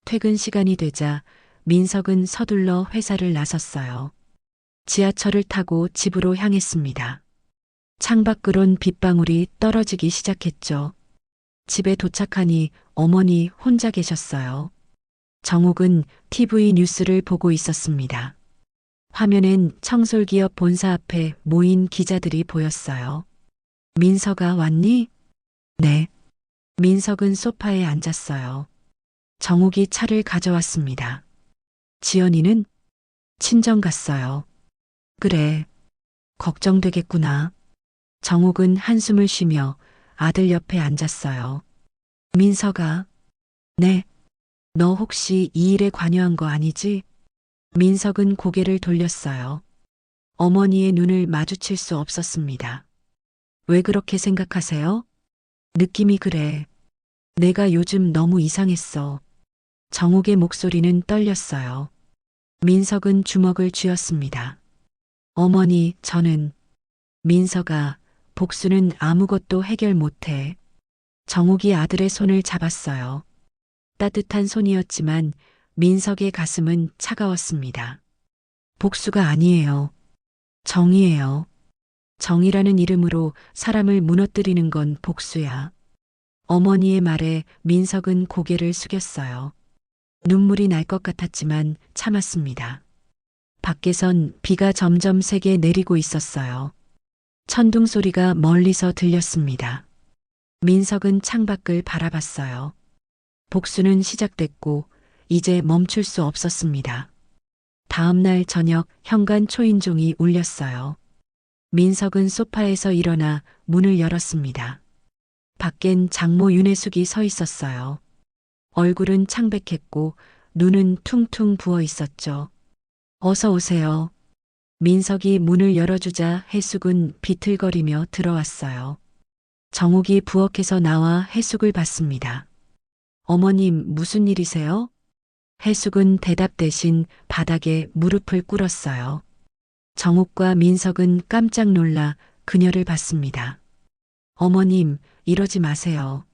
퇴근 시간이 되자 민석은 서둘러 회사를 나섰어요. 지하철을 타고 집으로 향했습니다. 창밖으론 빗방울이 떨어지기 시작했죠. 집에 도착하니 어머니 혼자 계셨어요. 정옥은 TV 뉴스를 보고 있었습니다. 화면엔 청솔기업 본사 앞에 모인 기자들이 보였어요. 민석아 왔니? 네. 민석은 소파에 앉았어요. 정옥이 차를 가져왔습니다. 지연이는? 친정 갔어요. 그래. 걱정되겠구나. 정옥은 한숨을 쉬며 아들 옆에 앉았어요. 민석아. 네. 너 혹시 이 일에 관여한 거 아니지? 민석은 고개를 돌렸어요. 어머니의 눈을 마주칠 수 없었습니다. 왜 그렇게 생각하세요? 느낌이 그래. 내가 요즘 너무 이상했어. 정옥의 목소리는 떨렸어요. 민석은 주먹을 쥐었습니다. 어머니, 저는 민석아, 복수는 아무것도 해결 못해. 정옥이 아들의 손을 잡았어요. 따뜻한 손이었지만 민석의 가슴은 차가웠습니다. 복수가 아니에요. 정의예요. 정의라는 이름으로 사람을 무너뜨리는 건 복수야. 어머니의 말에 민석은 고개를 숙였어요. 눈물이 날 것 같았지만 참았습니다. 밖에선 비가 점점 세게 내리고 있었어요. 천둥 소리가 멀리서 들렸습니다. 민석은 창밖을 바라봤어요. 복수는 시작됐고 이제 멈출 수 없었습니다. 다음 날 저녁 현관 초인종이 울렸어요. 민석은 소파에서 일어나 문을 열었습니다. 밖엔 장모 윤혜숙이 서 있었어요. 얼굴은 창백했고 눈은 퉁퉁 부어 있었죠. 어서 오세요. 민석이 문을 열어주자 혜숙은 비틀거리며 들어왔어요. 정옥이 부엌에서 나와 혜숙을 봤습니다. 어머님, 무슨 일이세요? 혜숙은 대답 대신 바닥에 무릎을 꿇었어요. 정옥과 민석은 깜짝 놀라 그녀를 봤습니다. 어머님, 이러지 마세요.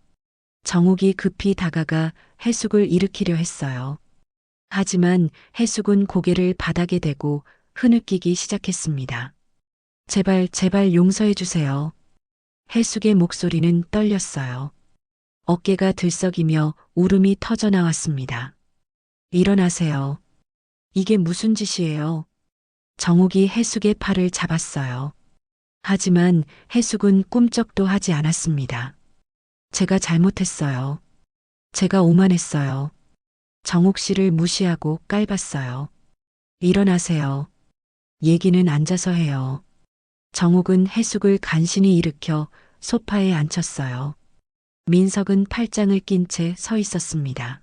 정옥이 급히 다가가 혜숙을 일으키려 했어요. 하지만 혜숙은 고개를 바닥에 대고 흐느끼기 시작했습니다. 제발, 제발 용서해 주세요. 혜숙의 목소리는 떨렸어요. 어깨가 들썩이며 울음이 터져 나왔습니다. 일어나세요. 이게 무슨 짓이에요? 정욱이 해숙의 팔을 잡았어요. 하지만 해숙은 꿈쩍도 하지 않았습니다. 제가 잘못했어요. 제가 오만했어요. 정욱 씨를 무시하고 깔봤어요. 일어나세요. 얘기는 앉아서 해요. 정욱은 해숙을 간신히 일으켜 소파에 앉혔어요. 민석은 팔짱을 낀 채 서 있었습니다.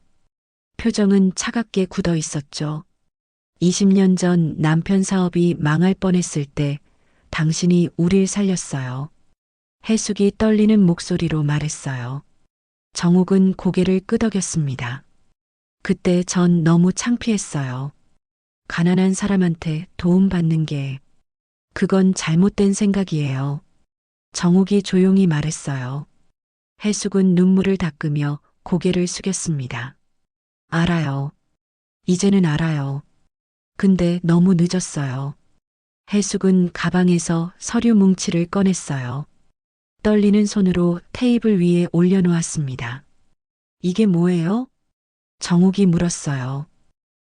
표정은 차갑게 굳어 있었죠. 20년 전 남편 사업이 망할 뻔했을 때 당신이 우릴 살렸어요. 해숙이 떨리는 목소리로 말했어요. 정욱은 고개를 끄덕였습니다. 그때 전 너무 창피했어요. 가난한 사람한테 도움받는 게 그건 잘못된 생각이에요. 정욱이 조용히 말했어요. 해숙은 눈물을 닦으며 고개를 숙였습니다. 알아요. 이제는 알아요. 근데 너무 늦었어요. 해숙은 가방에서 서류 뭉치를 꺼냈어요. 떨리는 손으로 테이블 위에 올려놓았습니다. 이게 뭐예요? 정욱이 물었어요.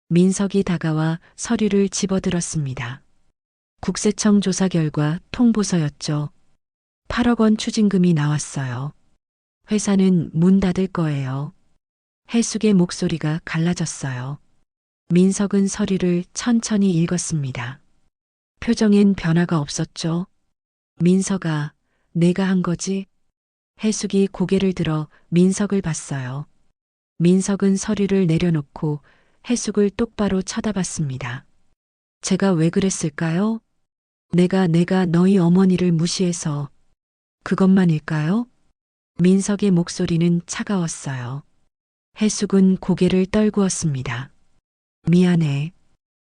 민석이 다가와 서류를 집어들었습니다. 국세청 조사 결과 통보서였죠. 8억 원 추징금이 나왔어요. 회사는 문 닫을 거예요. 해숙의 목소리가 갈라졌어요. 민석은 서류를 천천히 읽었습니다. 표정엔 변화가 없었죠. 민석아, 내가 한 거지? 해숙이 고개를 들어 민석을 봤어요. 민석은 서류를 내려놓고 해숙을 똑바로 쳐다봤습니다. 제가 왜 그랬을까요? 내가 너희 어머니를 무시해서 그것만일까요? 민석의 목소리는 차가웠어요. 해숙은 고개를 떨구었습니다. 미안해.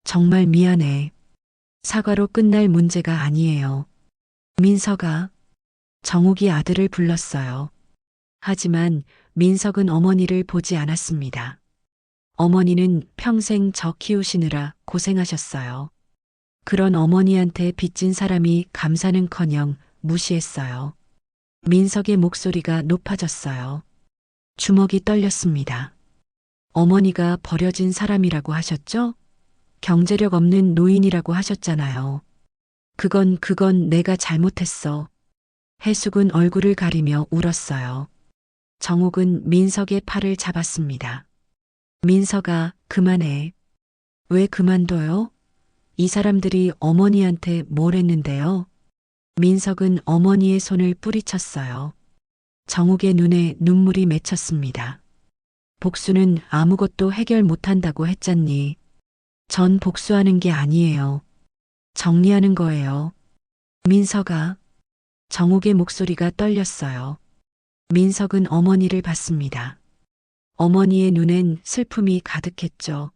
정말 미안해. 사과로 끝날 문제가 아니에요. 민석아. 정욱이 아들을 불렀어요. 하지만 민석은 어머니를 보지 않았습니다. 어머니는 평생 저 키우시느라 고생하셨어요. 그런 어머니한테 빚진 사람이 감사는커녕 무시했어요. 민석의 목소리가 높아졌어요. 주먹이 떨렸습니다. 어머니가 버려진 사람이라고 하셨죠? 경제력 없는 노인이라고 하셨잖아요. 그건 내가 잘못했어. 해숙은 얼굴을 가리며 울었어요. 정욱은 민석의 팔을 잡았습니다. 민석아, 그만해. 왜 그만둬요? 이 사람들이 어머니한테 뭘 했는데요? 민석은 어머니의 손을 뿌리쳤어요. 정욱의 눈에 눈물이 맺혔습니다. 복수는 아무것도 해결 못한다고 했잖니. 전 복수하는 게 아니에요. 정리하는 거예요. 민석아. 정욱의 목소리가 떨렸어요. 민석은 어머니를 봤습니다. 어머니의 눈엔 슬픔이 가득했죠.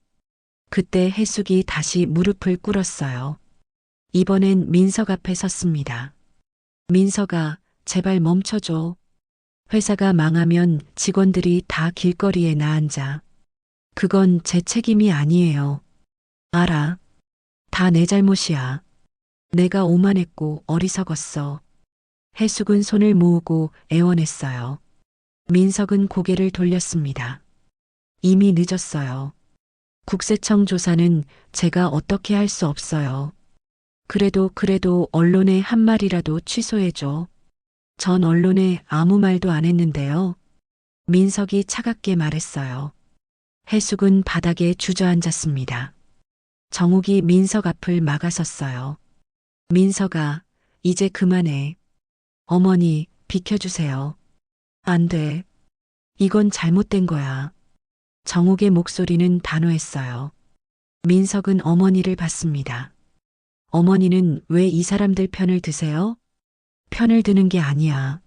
그때 해숙이 다시 무릎을 꿇었어요. 이번엔 민석 앞에 섰습니다. 민석아, 제발 멈춰줘. 회사가 망하면 직원들이 다 길거리에 나앉아. 그건 제 책임이 아니에요. 알아. 다 내 잘못이야. 내가 오만했고 어리석었어. 해숙은 손을 모으고 애원했어요. 민석은 고개를 돌렸습니다. 이미 늦었어요. 국세청 조사는 제가 어떻게 할 수 없어요. 그래도 언론에 한 말이라도 취소해줘. 전 언론에 아무 말도 안 했는데요. 민석이 차갑게 말했어요. 해숙은 바닥에 주저앉았습니다. 정욱이 민석 앞을 막아섰어요. 민석아, 이제 그만해. 어머니, 비켜주세요. 안 돼. 이건 잘못된 거야. 정욱의 목소리는 단호했어요. 민석은 어머니를 봤습니다. 어머니는 왜 이 사람들 편을 드세요? 편을 드는 게 아니야.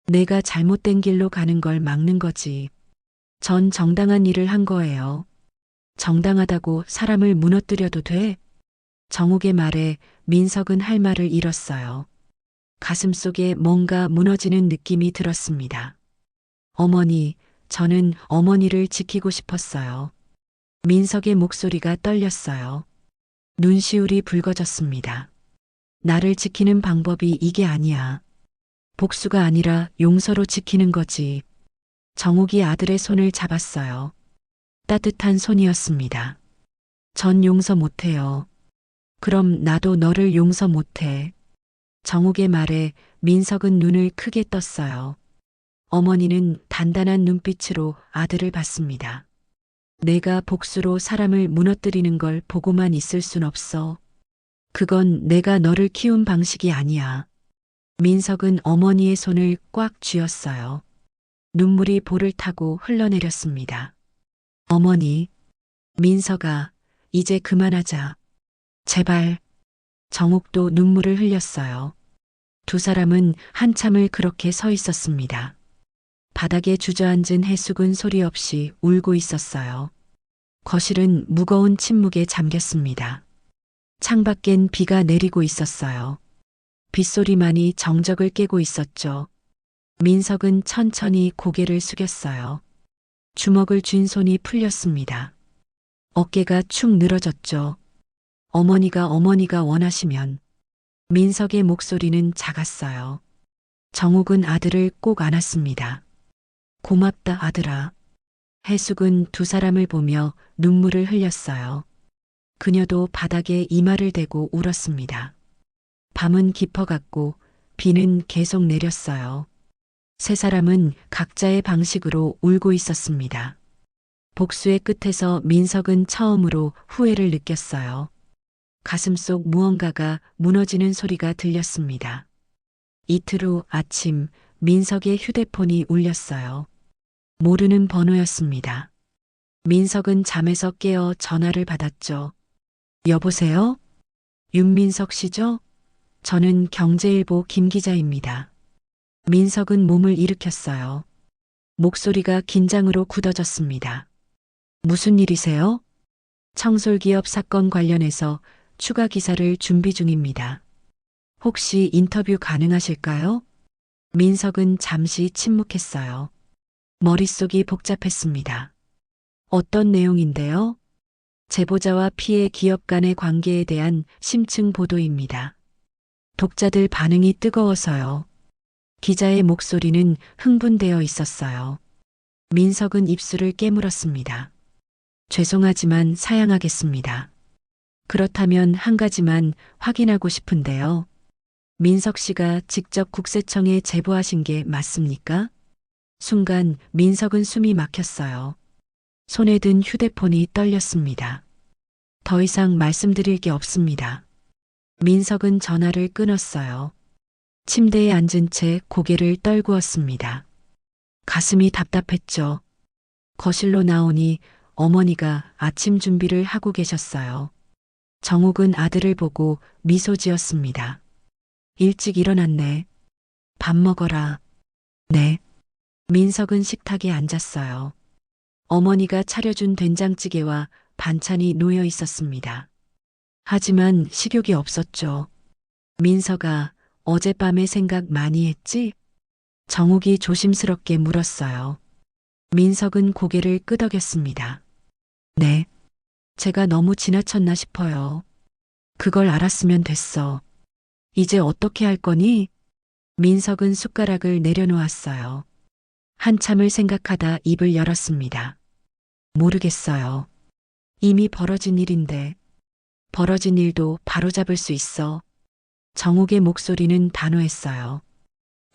내가 잘못된 길로 가는 걸 막는 거지. 전 정당한 일을 한 거예요. 정당하다고 사람을 무너뜨려도 돼? 정욱의 말에 민석은 할 말을 잃었어요. 가슴속에 뭔가 무너지는 느낌이 들었습니다. 어머니, 저는 어머니를 지키고 싶었어요. 민석의 목소리가 떨렸어요. 눈시울이 붉어졌습니다. 나를 지키는 방법이 이게 아니야. 복수가 아니라 용서로 지키는 거지. 정욱이 아들의 손을 잡았어요. 따뜻한 손이었습니다. 전 용서 못해요. 그럼 나도 너를 용서 못해. 정욱의 말에 민석은 눈을 크게 떴어요. 어머니는 단단한 눈빛으로 아들을 봤습니다. 내가 복수로 사람을 무너뜨리는 걸 보고만 있을 순 없어. 그건 내가 너를 키운 방식이 아니야. 민석은 어머니의 손을 꽉 쥐었어요. 눈물이 볼을 타고 흘러내렸습니다. 어머니, 민석아, 이제 그만하자. 제발. 정욱도 눈물을 흘렸어요. 두 사람은 한참을 그렇게 서 있었습니다. 바닥에 주저앉은 해숙은 소리 없이 울고 있었어요. 거실은 무거운 침묵에 잠겼습니다. 창밖엔 비가 내리고 있었어요. 빗소리만이 정적을 깨고 있었죠. 민석은 천천히 고개를 숙였어요. 주먹을 쥔 손이 풀렸습니다. 어깨가 축 늘어졌죠. 어머니가 원하시면. 민석의 목소리는 작았어요. 정욱은 아들을 꼭 안았습니다. 고맙다 아들아. 해숙은 두 사람을 보며 눈물을 흘렸어요. 그녀도 바닥에 이마를 대고 울었습니다. 밤은 깊어갔고 비는 계속 내렸어요. 세 사람은 각자의 방식으로 울고 있었습니다. 복수의 끝에서 민석은 처음으로 후회를 느꼈어요. 가슴속 무언가가 무너지는 소리가 들렸습니다. 이틀 후 아침 민석의 휴대폰이 울렸어요. 모르는 번호였습니다. 민석은 잠에서 깨어 전화를 받았죠. 여보세요? 윤민석 씨죠? 저는 경제일보 김 기자입니다. 민석은 몸을 일으켰어요. 목소리가 긴장으로 굳어졌습니다. 무슨 일이세요? 청솔기업 사건 관련해서 추가 기사를 준비 중입니다. 혹시 인터뷰 가능하실까요? 민석은 잠시 침묵했어요. 머릿속이 복잡했습니다. 어떤 내용인데요? 제보자와 피해 기업 간의 관계에 대한 심층 보도입니다. 독자들 반응이 뜨거워서요. 기자의 목소리는 흥분되어 있었어요. 민석은 입술을 깨물었습니다. 죄송하지만 사양하겠습니다. 그렇다면 한 가지만 확인하고 싶은데요. 민석 씨가 직접 국세청에 제보하신 게 맞습니까? 순간 민석은 숨이 막혔어요. 손에 든 휴대폰이 떨렸습니다. 더 이상 말씀드릴 게 없습니다. 민석은 전화를 끊었어요. 침대에 앉은 채 고개를 떨구었습니다. 가슴이 답답했죠. 거실로 나오니 어머니가 아침 준비를 하고 계셨어요. 정욱은 아들을 보고 미소 지었습니다. 일찍 일어났네. 밥 먹어라. 네. 민석은 식탁에 앉았어요. 어머니가 차려준 된장찌개와 반찬이 놓여 있었습니다. 하지만 식욕이 없었죠. 민석아, 어젯밤에 생각 많이 했지? 정욱이 조심스럽게 물었어요. 민석은 고개를 끄덕였습니다. 네. 제가 너무 지나쳤나 싶어요. 그걸 알았으면 됐어. 이제 어떻게 할 거니? 민석은 숟가락을 내려놓았어요. 한참을 생각하다 입을 열었습니다. 모르겠어요. 이미 벌어진 일인데. 벌어진 일도 바로잡을 수 있어. 정욱의 목소리는 단호했어요.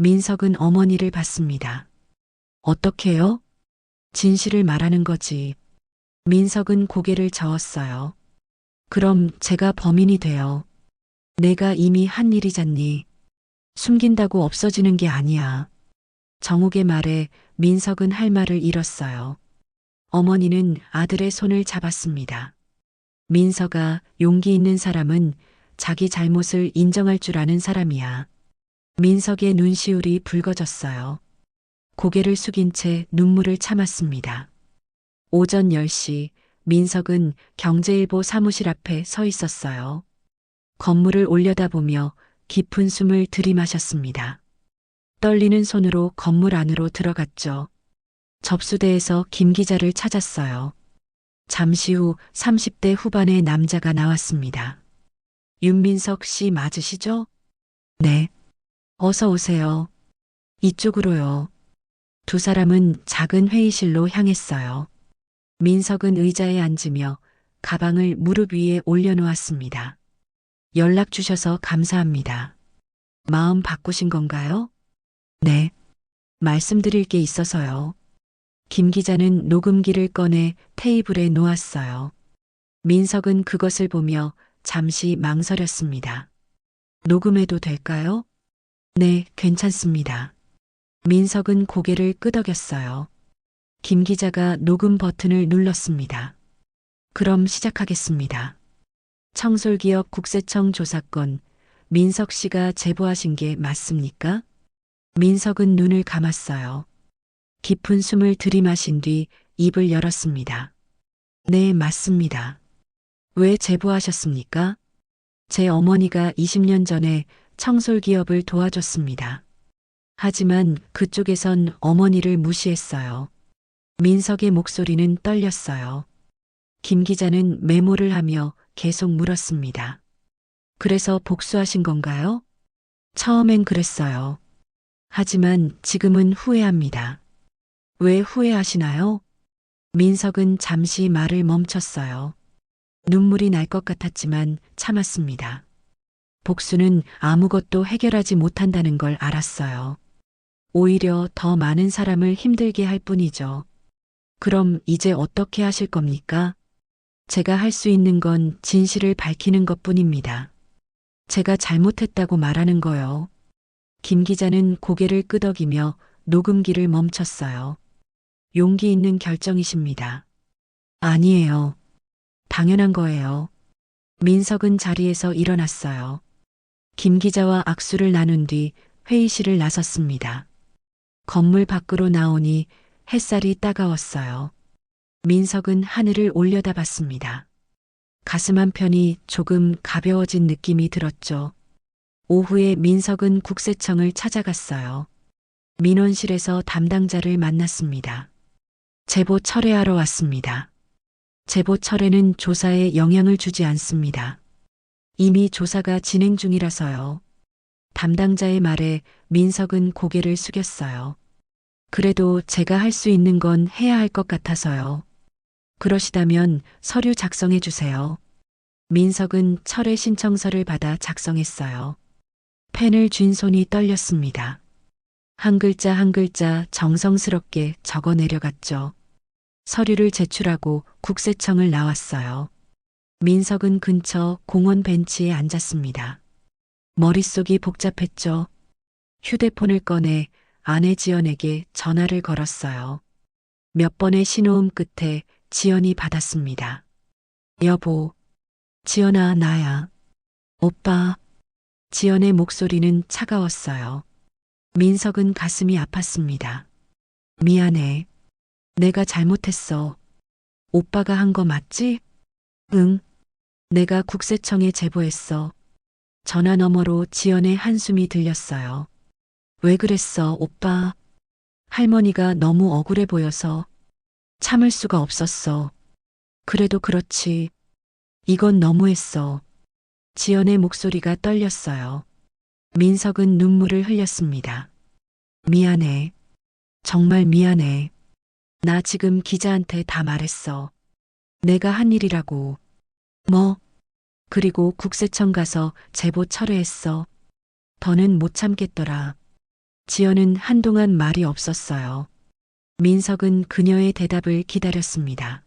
민석은 어머니를 봤습니다. 어떻게요? 진실을 말하는 거지. 민석은 고개를 저었어요. 그럼 제가 범인이 돼요. 내가 이미 한 일이잖니. 숨긴다고 없어지는 게 아니야. 정욱의 말에 민석은 할 말을 잃었어요. 어머니는 아들의 손을 잡았습니다. 민석아, 용기 있는 사람은 자기 잘못을 인정할 줄 아는 사람이야. 민석의 눈시울이 붉어졌어요. 고개를 숙인 채 눈물을 참았습니다. 오전 10시 민석은 경제일보 사무실 앞에 서 있었어요. 건물을 올려다보며 깊은 숨을 들이마셨습니다. 떨리는 손으로 건물 안으로 들어갔죠. 접수대에서 김 기자를 찾았어요. 잠시 후 30대 후반의 남자가 나왔습니다. 윤민석 씨 맞으시죠? 네. 어서 오세요. 이쪽으로요. 두 사람은 작은 회의실로 향했어요. 민석은 의자에 앉으며 가방을 무릎 위에 올려놓았습니다. 연락 주셔서 감사합니다. 마음 바꾸신 건가요? 네. 말씀드릴 게 있어서요. 김 기자는 녹음기를 꺼내 테이블에 놓았어요. 민석은 그것을 보며 잠시 망설였습니다. 녹음해도 될까요? 네, 괜찮습니다. 민석은 고개를 끄덕였어요. 김 기자가 녹음 버튼을 눌렀습니다. 그럼 시작하겠습니다. 청솔기업 국세청 조사건, 민석 씨가 제보하신 게 맞습니까? 민석은 눈을 감았어요. 깊은 숨을 들이마신 뒤 입을 열었습니다. 네, 맞습니다. 왜 제보하셨습니까? 제 어머니가 20년 전에 청솔기업을 도와줬습니다. 하지만 그쪽에선 어머니를 무시했어요. 민석의 목소리는 떨렸어요. 김 기자는 메모를 하며 계속 물었습니다. 그래서 복수하신 건가요? 처음엔 그랬어요. 하지만 지금은 후회합니다. 왜 후회하시나요? 민석은 잠시 말을 멈췄어요. 눈물이 날 것 같았지만 참았습니다. 복수는 아무것도 해결하지 못한다는 걸 알았어요. 오히려 더 많은 사람을 힘들게 할 뿐이죠. 그럼 이제 어떻게 하실 겁니까? 제가 할 수 있는 건 진실을 밝히는 것 뿐입니다. 제가 잘못했다고 말하는 거요. 김 기자는 고개를 끄덕이며 녹음기를 멈췄어요. 용기 있는 결정이십니다. 아니에요. 당연한 거예요. 민석은 자리에서 일어났어요. 김 기자와 악수를 나눈 뒤 회의실을 나섰습니다. 건물 밖으로 나오니 햇살이 따가웠어요. 민석은 하늘을 올려다봤습니다. 가슴 한편이 조금 가벼워진 느낌이 들었죠. 오후에 민석은 국세청을 찾아갔어요. 민원실에서 담당자를 만났습니다. 제보 철회하러 왔습니다. 제보 철회는 조사에 영향을 주지 않습니다. 이미 조사가 진행 중이라서요. 담당자의 말에 민석은 고개를 숙였어요. 그래도 제가 할 수 있는 건 해야 할 것 같아서요. 그러시다면 서류 작성해 주세요. 민석은 철회 신청서를 받아 작성했어요. 펜을 쥔 손이 떨렸습니다. 한 글자 한 글자 정성스럽게 적어 내려갔죠. 서류를 제출하고 국세청을 나왔어요. 민석은 근처 공원 벤치에 앉았습니다. 머릿속이 복잡했죠. 휴대폰을 꺼내 아내 지연에게 전화를 걸었어요. 몇 번의 신호음 끝에 지연이 받았습니다. 여보, 지연아, 나야. 오빠. 지연의 목소리는 차가웠어요. 민석은 가슴이 아팠습니다. 미안해. 내가 잘못했어. 오빠가 한 거 맞지? 응. 내가 국세청에 제보했어. 전화 너머로 지연의 한숨이 들렸어요. 왜 그랬어, 오빠? 할머니가 너무 억울해 보여서 참을 수가 없었어. 그래도 그렇지. 이건 너무했어. 지연의 목소리가 떨렸어요. 민석은 눈물을 흘렸습니다. 미안해. 정말 미안해. 나 지금 기자한테 다 말했어. 내가 한 일이라고. 뭐? 그리고 국세청 가서 제보 철회했어. 더는 못 참겠더라. 지연은 한동안 말이 없었어요. 민석은 그녀의 대답을 기다렸습니다.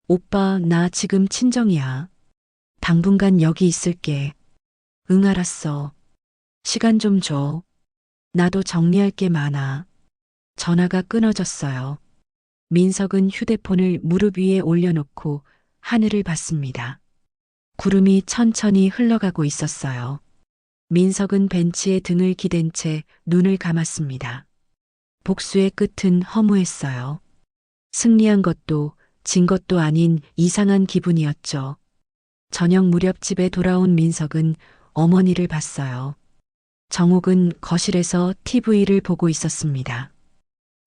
오빠, 나 지금 친정이야. 당분간 여기 있을게. 응, 알았어. 시간 좀 줘. 나도 정리할 게 많아. 전화가 끊어졌어요. 민석은 휴대폰을 무릎 위에 올려놓고 하늘을 봤습니다. 구름이 천천히 흘러가고 있었어요. 민석은 벤치에 등을 기댄 채 눈을 감았습니다. 복수의 끝은 허무했어요. 승리한 것도 진 것도 아닌 이상한 기분이었죠. 저녁 무렵 집에 돌아온 민석은 어머니를 봤어요. 정옥은 거실에서 TV를 보고 있었습니다.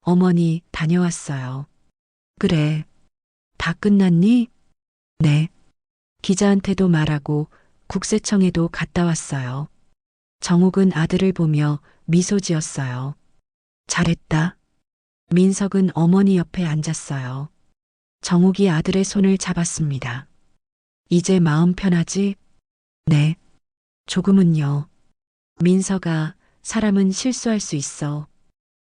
어머니, 다녀왔어요. 그래. 다 끝났니? 네. 기자한테도 말하고 국세청에도 갔다 왔어요. 정옥은 아들을 보며 미소 지었어요. 잘했다. 민석은 어머니 옆에 앉았어요. 정욱이 아들의 손을 잡았습니다. 이제 마음 편하지? 네. 조금은요. 민석아, 사람은 실수할 수 있어.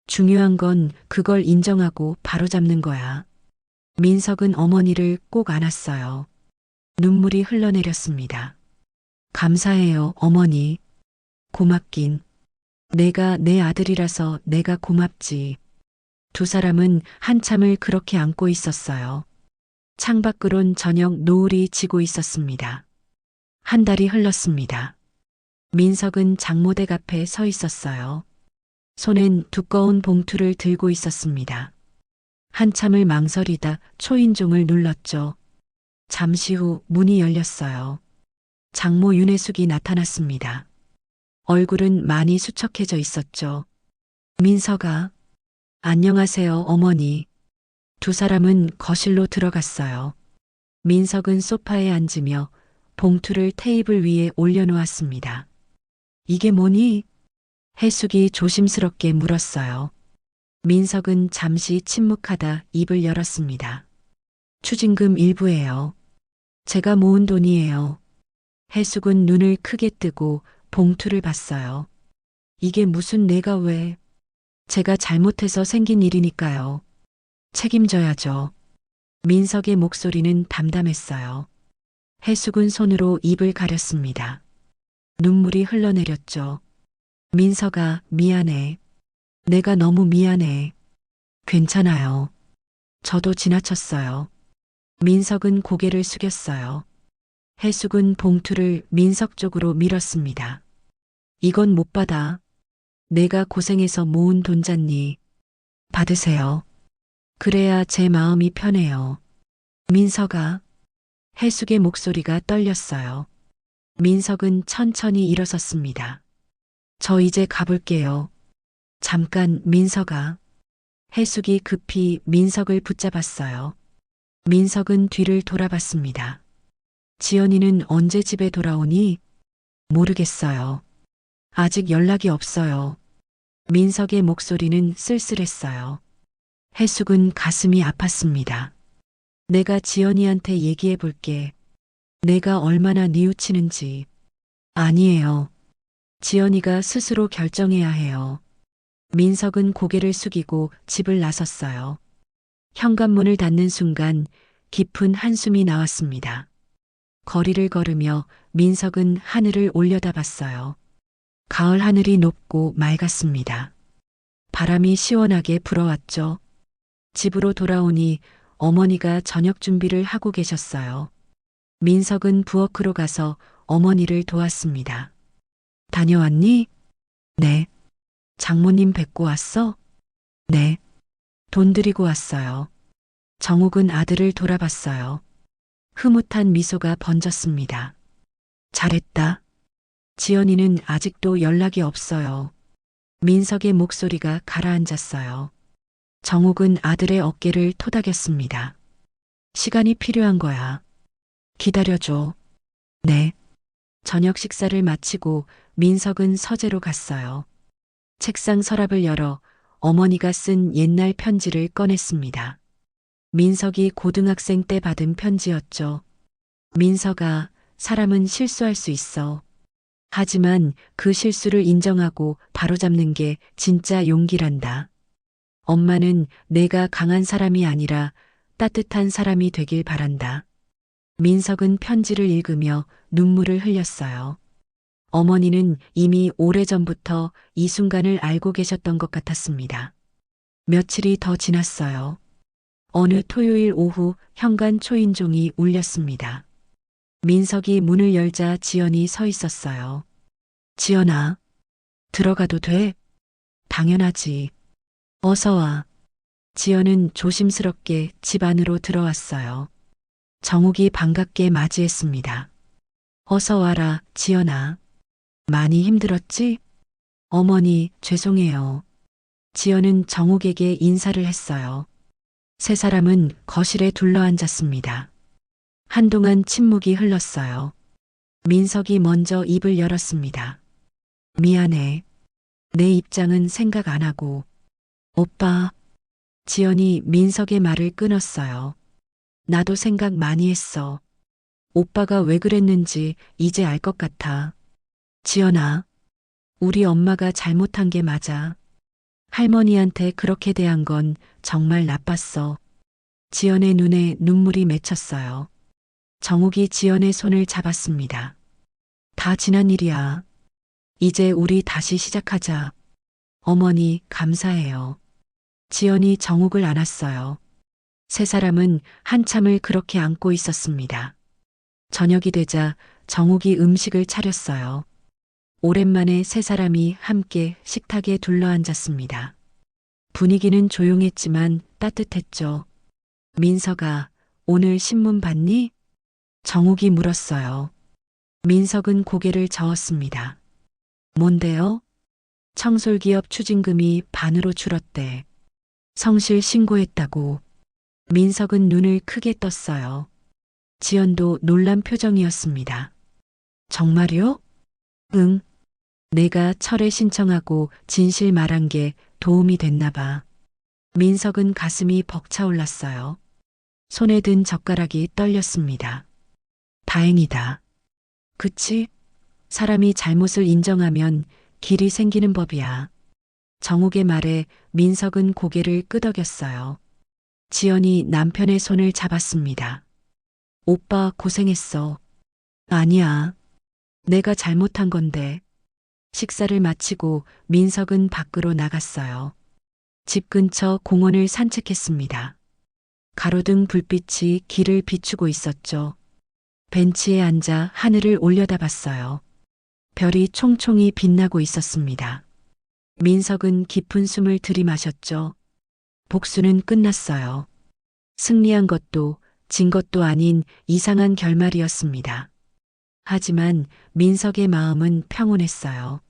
중요한 건 그걸 인정하고 바로잡는 거야. 민석은 어머니를 꼭 안았어요. 눈물이 흘러내렸습니다. 감사해요, 어머니. 고맙긴. 내가 내 아들이라서 내가 고맙지. 두 사람은 한참을 그렇게 안고 있었어요. 창밖으론 저녁 노을이 지고 있었습니다. 한 달이 흘렀습니다. 민석은 장모댁 앞에 서 있었어요. 손엔 두꺼운 봉투를 들고 있었습니다. 한참을 망설이다 초인종을 눌렀죠. 잠시 후 문이 열렸어요. 장모 윤혜숙이 나타났습니다. 얼굴은 많이 수척해져 있었죠. 민석아, 안녕하세요, 어머니. 두 사람은 거실로 들어갔어요. 민석은 소파에 앉으며 봉투를 테이블 위에 올려놓았습니다. 이게 뭐니? 혜숙이 조심스럽게 물었어요. 민석은 잠시 침묵하다 입을 열었습니다. 추징금 일부예요. 제가 모은 돈이에요. 혜숙은 눈을 크게 뜨고 봉투를 봤어요. 이게 무슨 내가 왜? 제가 잘못해서 생긴 일이니까요. 책임져야죠. 민석의 목소리는 담담했어요. 혜숙은 손으로 입을 가렸습니다. 눈물이 흘러내렸죠. 민석아, 미안해. 내가 너무 미안해. 괜찮아요. 저도 지나쳤어요. 민석은 고개를 숙였어요. 혜숙은 봉투를 민석 쪽으로 밀었습니다. 이건 못 받아. 내가 고생해서 모은 돈잖니. 받으세요. 그래야 제 마음이 편해요. 민석아. 혜숙의 목소리가 떨렸어요. 민석은 천천히 일어섰습니다. 저 이제 가볼게요. 잠깐, 민석아. 혜숙이 급히 민석을 붙잡았어요. 민석은 뒤를 돌아봤습니다. 지연이는 언제 집에 돌아오니? 모르겠어요. 아직 연락이 없어요. 민석의 목소리는 쓸쓸했어요. 혜숙은 가슴이 아팠습니다. 내가 지연이한테 얘기해 볼게. 내가 얼마나 뉘우치는지. 아니에요. 지연이가 스스로 결정해야 해요. 민석은 고개를 숙이고 집을 나섰어요. 현관문을 닫는 순간 깊은 한숨이 나왔습니다. 거리를 걸으며 민석은 하늘을 올려다봤어요. 가을 하늘이 높고 맑았습니다. 바람이 시원하게 불어왔죠. 집으로 돌아오니 어머니가 저녁 준비를 하고 계셨어요. 민석은 부엌으로 가서 어머니를 도왔습니다. 다녀왔니? 네. 장모님 뵙고 왔어? 네. 돈 드리고 왔어요. 정욱은 아들을 돌아봤어요. 흐뭇한 미소가 번졌습니다. 잘했다. 지연이는 아직도 연락이 없어요. 민석의 목소리가 가라앉았어요. 정욱은 아들의 어깨를 토닥였습니다. 시간이 필요한 거야. 기다려줘. 네. 저녁 식사를 마치고 민석은 서재로 갔어요. 책상 서랍을 열어 어머니가 쓴 옛날 편지를 꺼냈습니다. 민석이 고등학생 때 받은 편지였죠. 민석아, 사람은 실수할 수 있어. 하지만 그 실수를 인정하고 바로잡는 게 진짜 용기란다. 엄마는 내가 강한 사람이 아니라 따뜻한 사람이 되길 바란다. 민석은 편지를 읽으며 눈물을 흘렸어요. 어머니는 이미 오래전부터 이 순간을 알고 계셨던 것 같았습니다. 며칠이 더 지났어요. 어느 토요일 오후 현관 초인종이 울렸습니다. 민석이 문을 열자 지연이 서 있었어요. 지연아, 들어가도 돼? 당연하지. 어서 와. 지연은 조심스럽게 집 안으로 들어왔어요. 정욱이 반갑게 맞이했습니다. 어서 와라, 지연아. 많이 힘들었지? 어머니, 죄송해요. 지연은 정욱에게 인사를 했어요. 세 사람은 거실에 둘러앉았습니다. 한동안 침묵이 흘렀어요. 민석이 먼저 입을 열었습니다. 미안해. 내 입장은 생각 안 하고. 오빠, 지연이 민석의 말을 끊었어요. 나도 생각 많이 했어. 오빠가 왜 그랬는지 이제 알 것 같아. 지연아, 우리 엄마가 잘못한 게 맞아. 할머니한테 그렇게 대한 건 정말 나빴어. 지연의 눈에 눈물이 맺혔어요. 정욱이 지연의 손을 잡았습니다. 다 지난 일이야. 이제 우리 다시 시작하자. 어머니, 감사해요. 지연이 정욱을 안았어요. 세 사람은 한참을 그렇게 안고 있었습니다. 저녁이 되자 정욱이 음식을 차렸어요. 오랜만에 세 사람이 함께 식탁에 둘러앉았습니다. 분위기는 조용했지만 따뜻했죠. 민석아, 오늘 신문 봤니? 정욱이 물었어요. 민석은 고개를 저었습니다. 뭔데요? 청솔기업 추징금이 반으로 줄었대. 성실 신고했다고. 민석은 눈을 크게 떴어요. 지연도 놀란 표정이었습니다. 정말요? 응. 내가 철회 신청하고 진실 말한 게 도움이 됐나 봐. 민석은 가슴이 벅차올랐어요. 손에 든 젓가락이 떨렸습니다. 다행이다. 그치? 사람이 잘못을 인정하면 길이 생기는 법이야. 정욱의 말에 민석은 고개를 끄덕였어요. 지연이 남편의 손을 잡았습니다. 오빠 고생했어. 아니야. 내가 잘못한 건데. 식사를 마치고 민석은 밖으로 나갔어요. 집 근처 공원을 산책했습니다. 가로등 불빛이 길을 비추고 있었죠. 벤치에 앉아 하늘을 올려다봤어요. 별이 총총히 빛나고 있었습니다. 민석은 깊은 숨을 들이마셨죠. 복수는 끝났어요. 승리한 것도 진 것도 아닌 이상한 결말이었습니다. 하지만 민석의 마음은 평온했어요.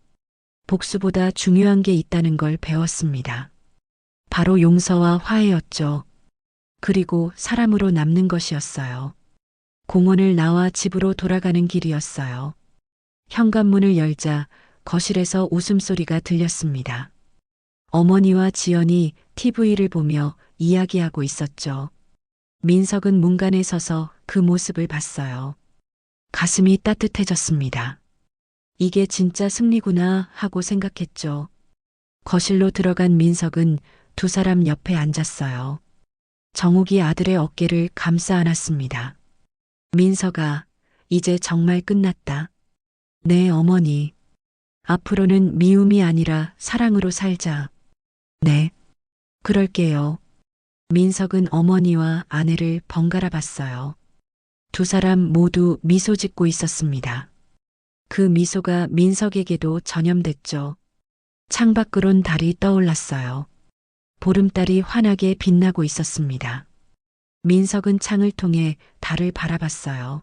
복수보다 중요한 게 있다는 걸 배웠습니다. 바로 용서와 화해였죠. 그리고 사람으로 남는 것이었어요. 공원을 나와 집으로 돌아가는 길이었어요. 현관문을 열자 거실에서 웃음소리가 들렸습니다. 어머니와 지연이 TV를 보며 이야기하고 있었죠. 민석은 문간에 서서 그 모습을 봤어요. 가슴이 따뜻해졌습니다. 이게 진짜 승리구나 하고 생각했죠. 거실로 들어간 민석은 두 사람 옆에 앉았어요. 정욱이 아들의 어깨를 감싸 안았습니다. 민석아, 이제 정말 끝났다. 네, 어머니. 앞으로는 미움이 아니라 사랑으로 살자. 네, 그럴게요. 민석은 어머니와 아내를 번갈아 봤어요. 두 사람 모두 미소 짓고 있었습니다. 그 미소가 민석에게도 전염됐죠. 창밖으론 달이 떠올랐어요. 보름달이 환하게 빛나고 있었습니다. 민석은 창을 통해 달을 바라봤어요.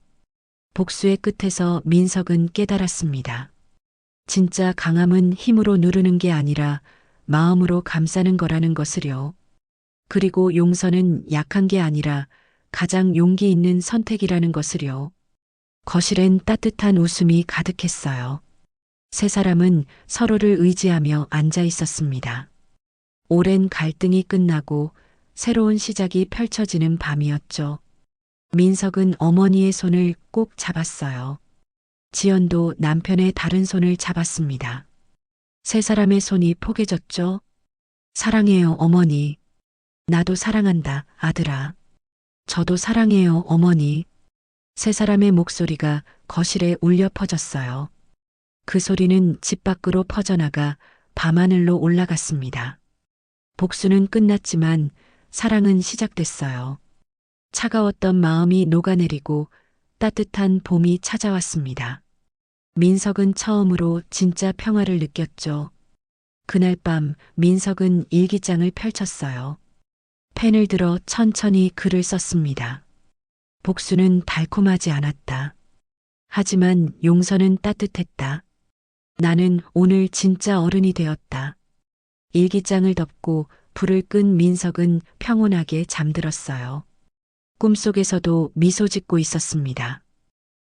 복수의 끝에서 민석은 깨달았습니다. 진짜 강함은 힘으로 누르는 게 아니라 마음으로 감싸는 거라는 것을요. 그리고 용서는 약한 게 아니라 가장 용기 있는 선택이라는 것을요. 거실엔 따뜻한 웃음이 가득했어요. 세 사람은 서로를 의지하며 앉아 있었습니다. 오랜 갈등이 끝나고 새로운 시작이 펼쳐지는 밤이었죠. 민석은 어머니의 손을 꼭 잡았어요. 지연도 남편의 다른 손을 잡았습니다. 세 사람의 손이 포개졌죠. 사랑해요, 어머니. 나도 사랑한다, 아들아. 저도 사랑해요, 어머니. 세 사람의 목소리가 거실에 울려 퍼졌어요. 그 소리는 집 밖으로 퍼져나가 밤하늘로 올라갔습니다. 복수는 끝났지만 사랑은 시작됐어요. 차가웠던 마음이 녹아내리고 따뜻한 봄이 찾아왔습니다. 민석은 처음으로 진짜 평화를 느꼈죠. 그날 밤 민석은 일기장을 펼쳤어요. 펜을 들어 천천히 글을 썼습니다. 복수는 달콤하지 않았다. 하지만 용서는 따뜻했다. 나는 오늘 진짜 어른이 되었다. 일기장을 덮고 불을 끈 민석은 평온하게 잠들었어요. 꿈속에서도 미소 짓고 있었습니다.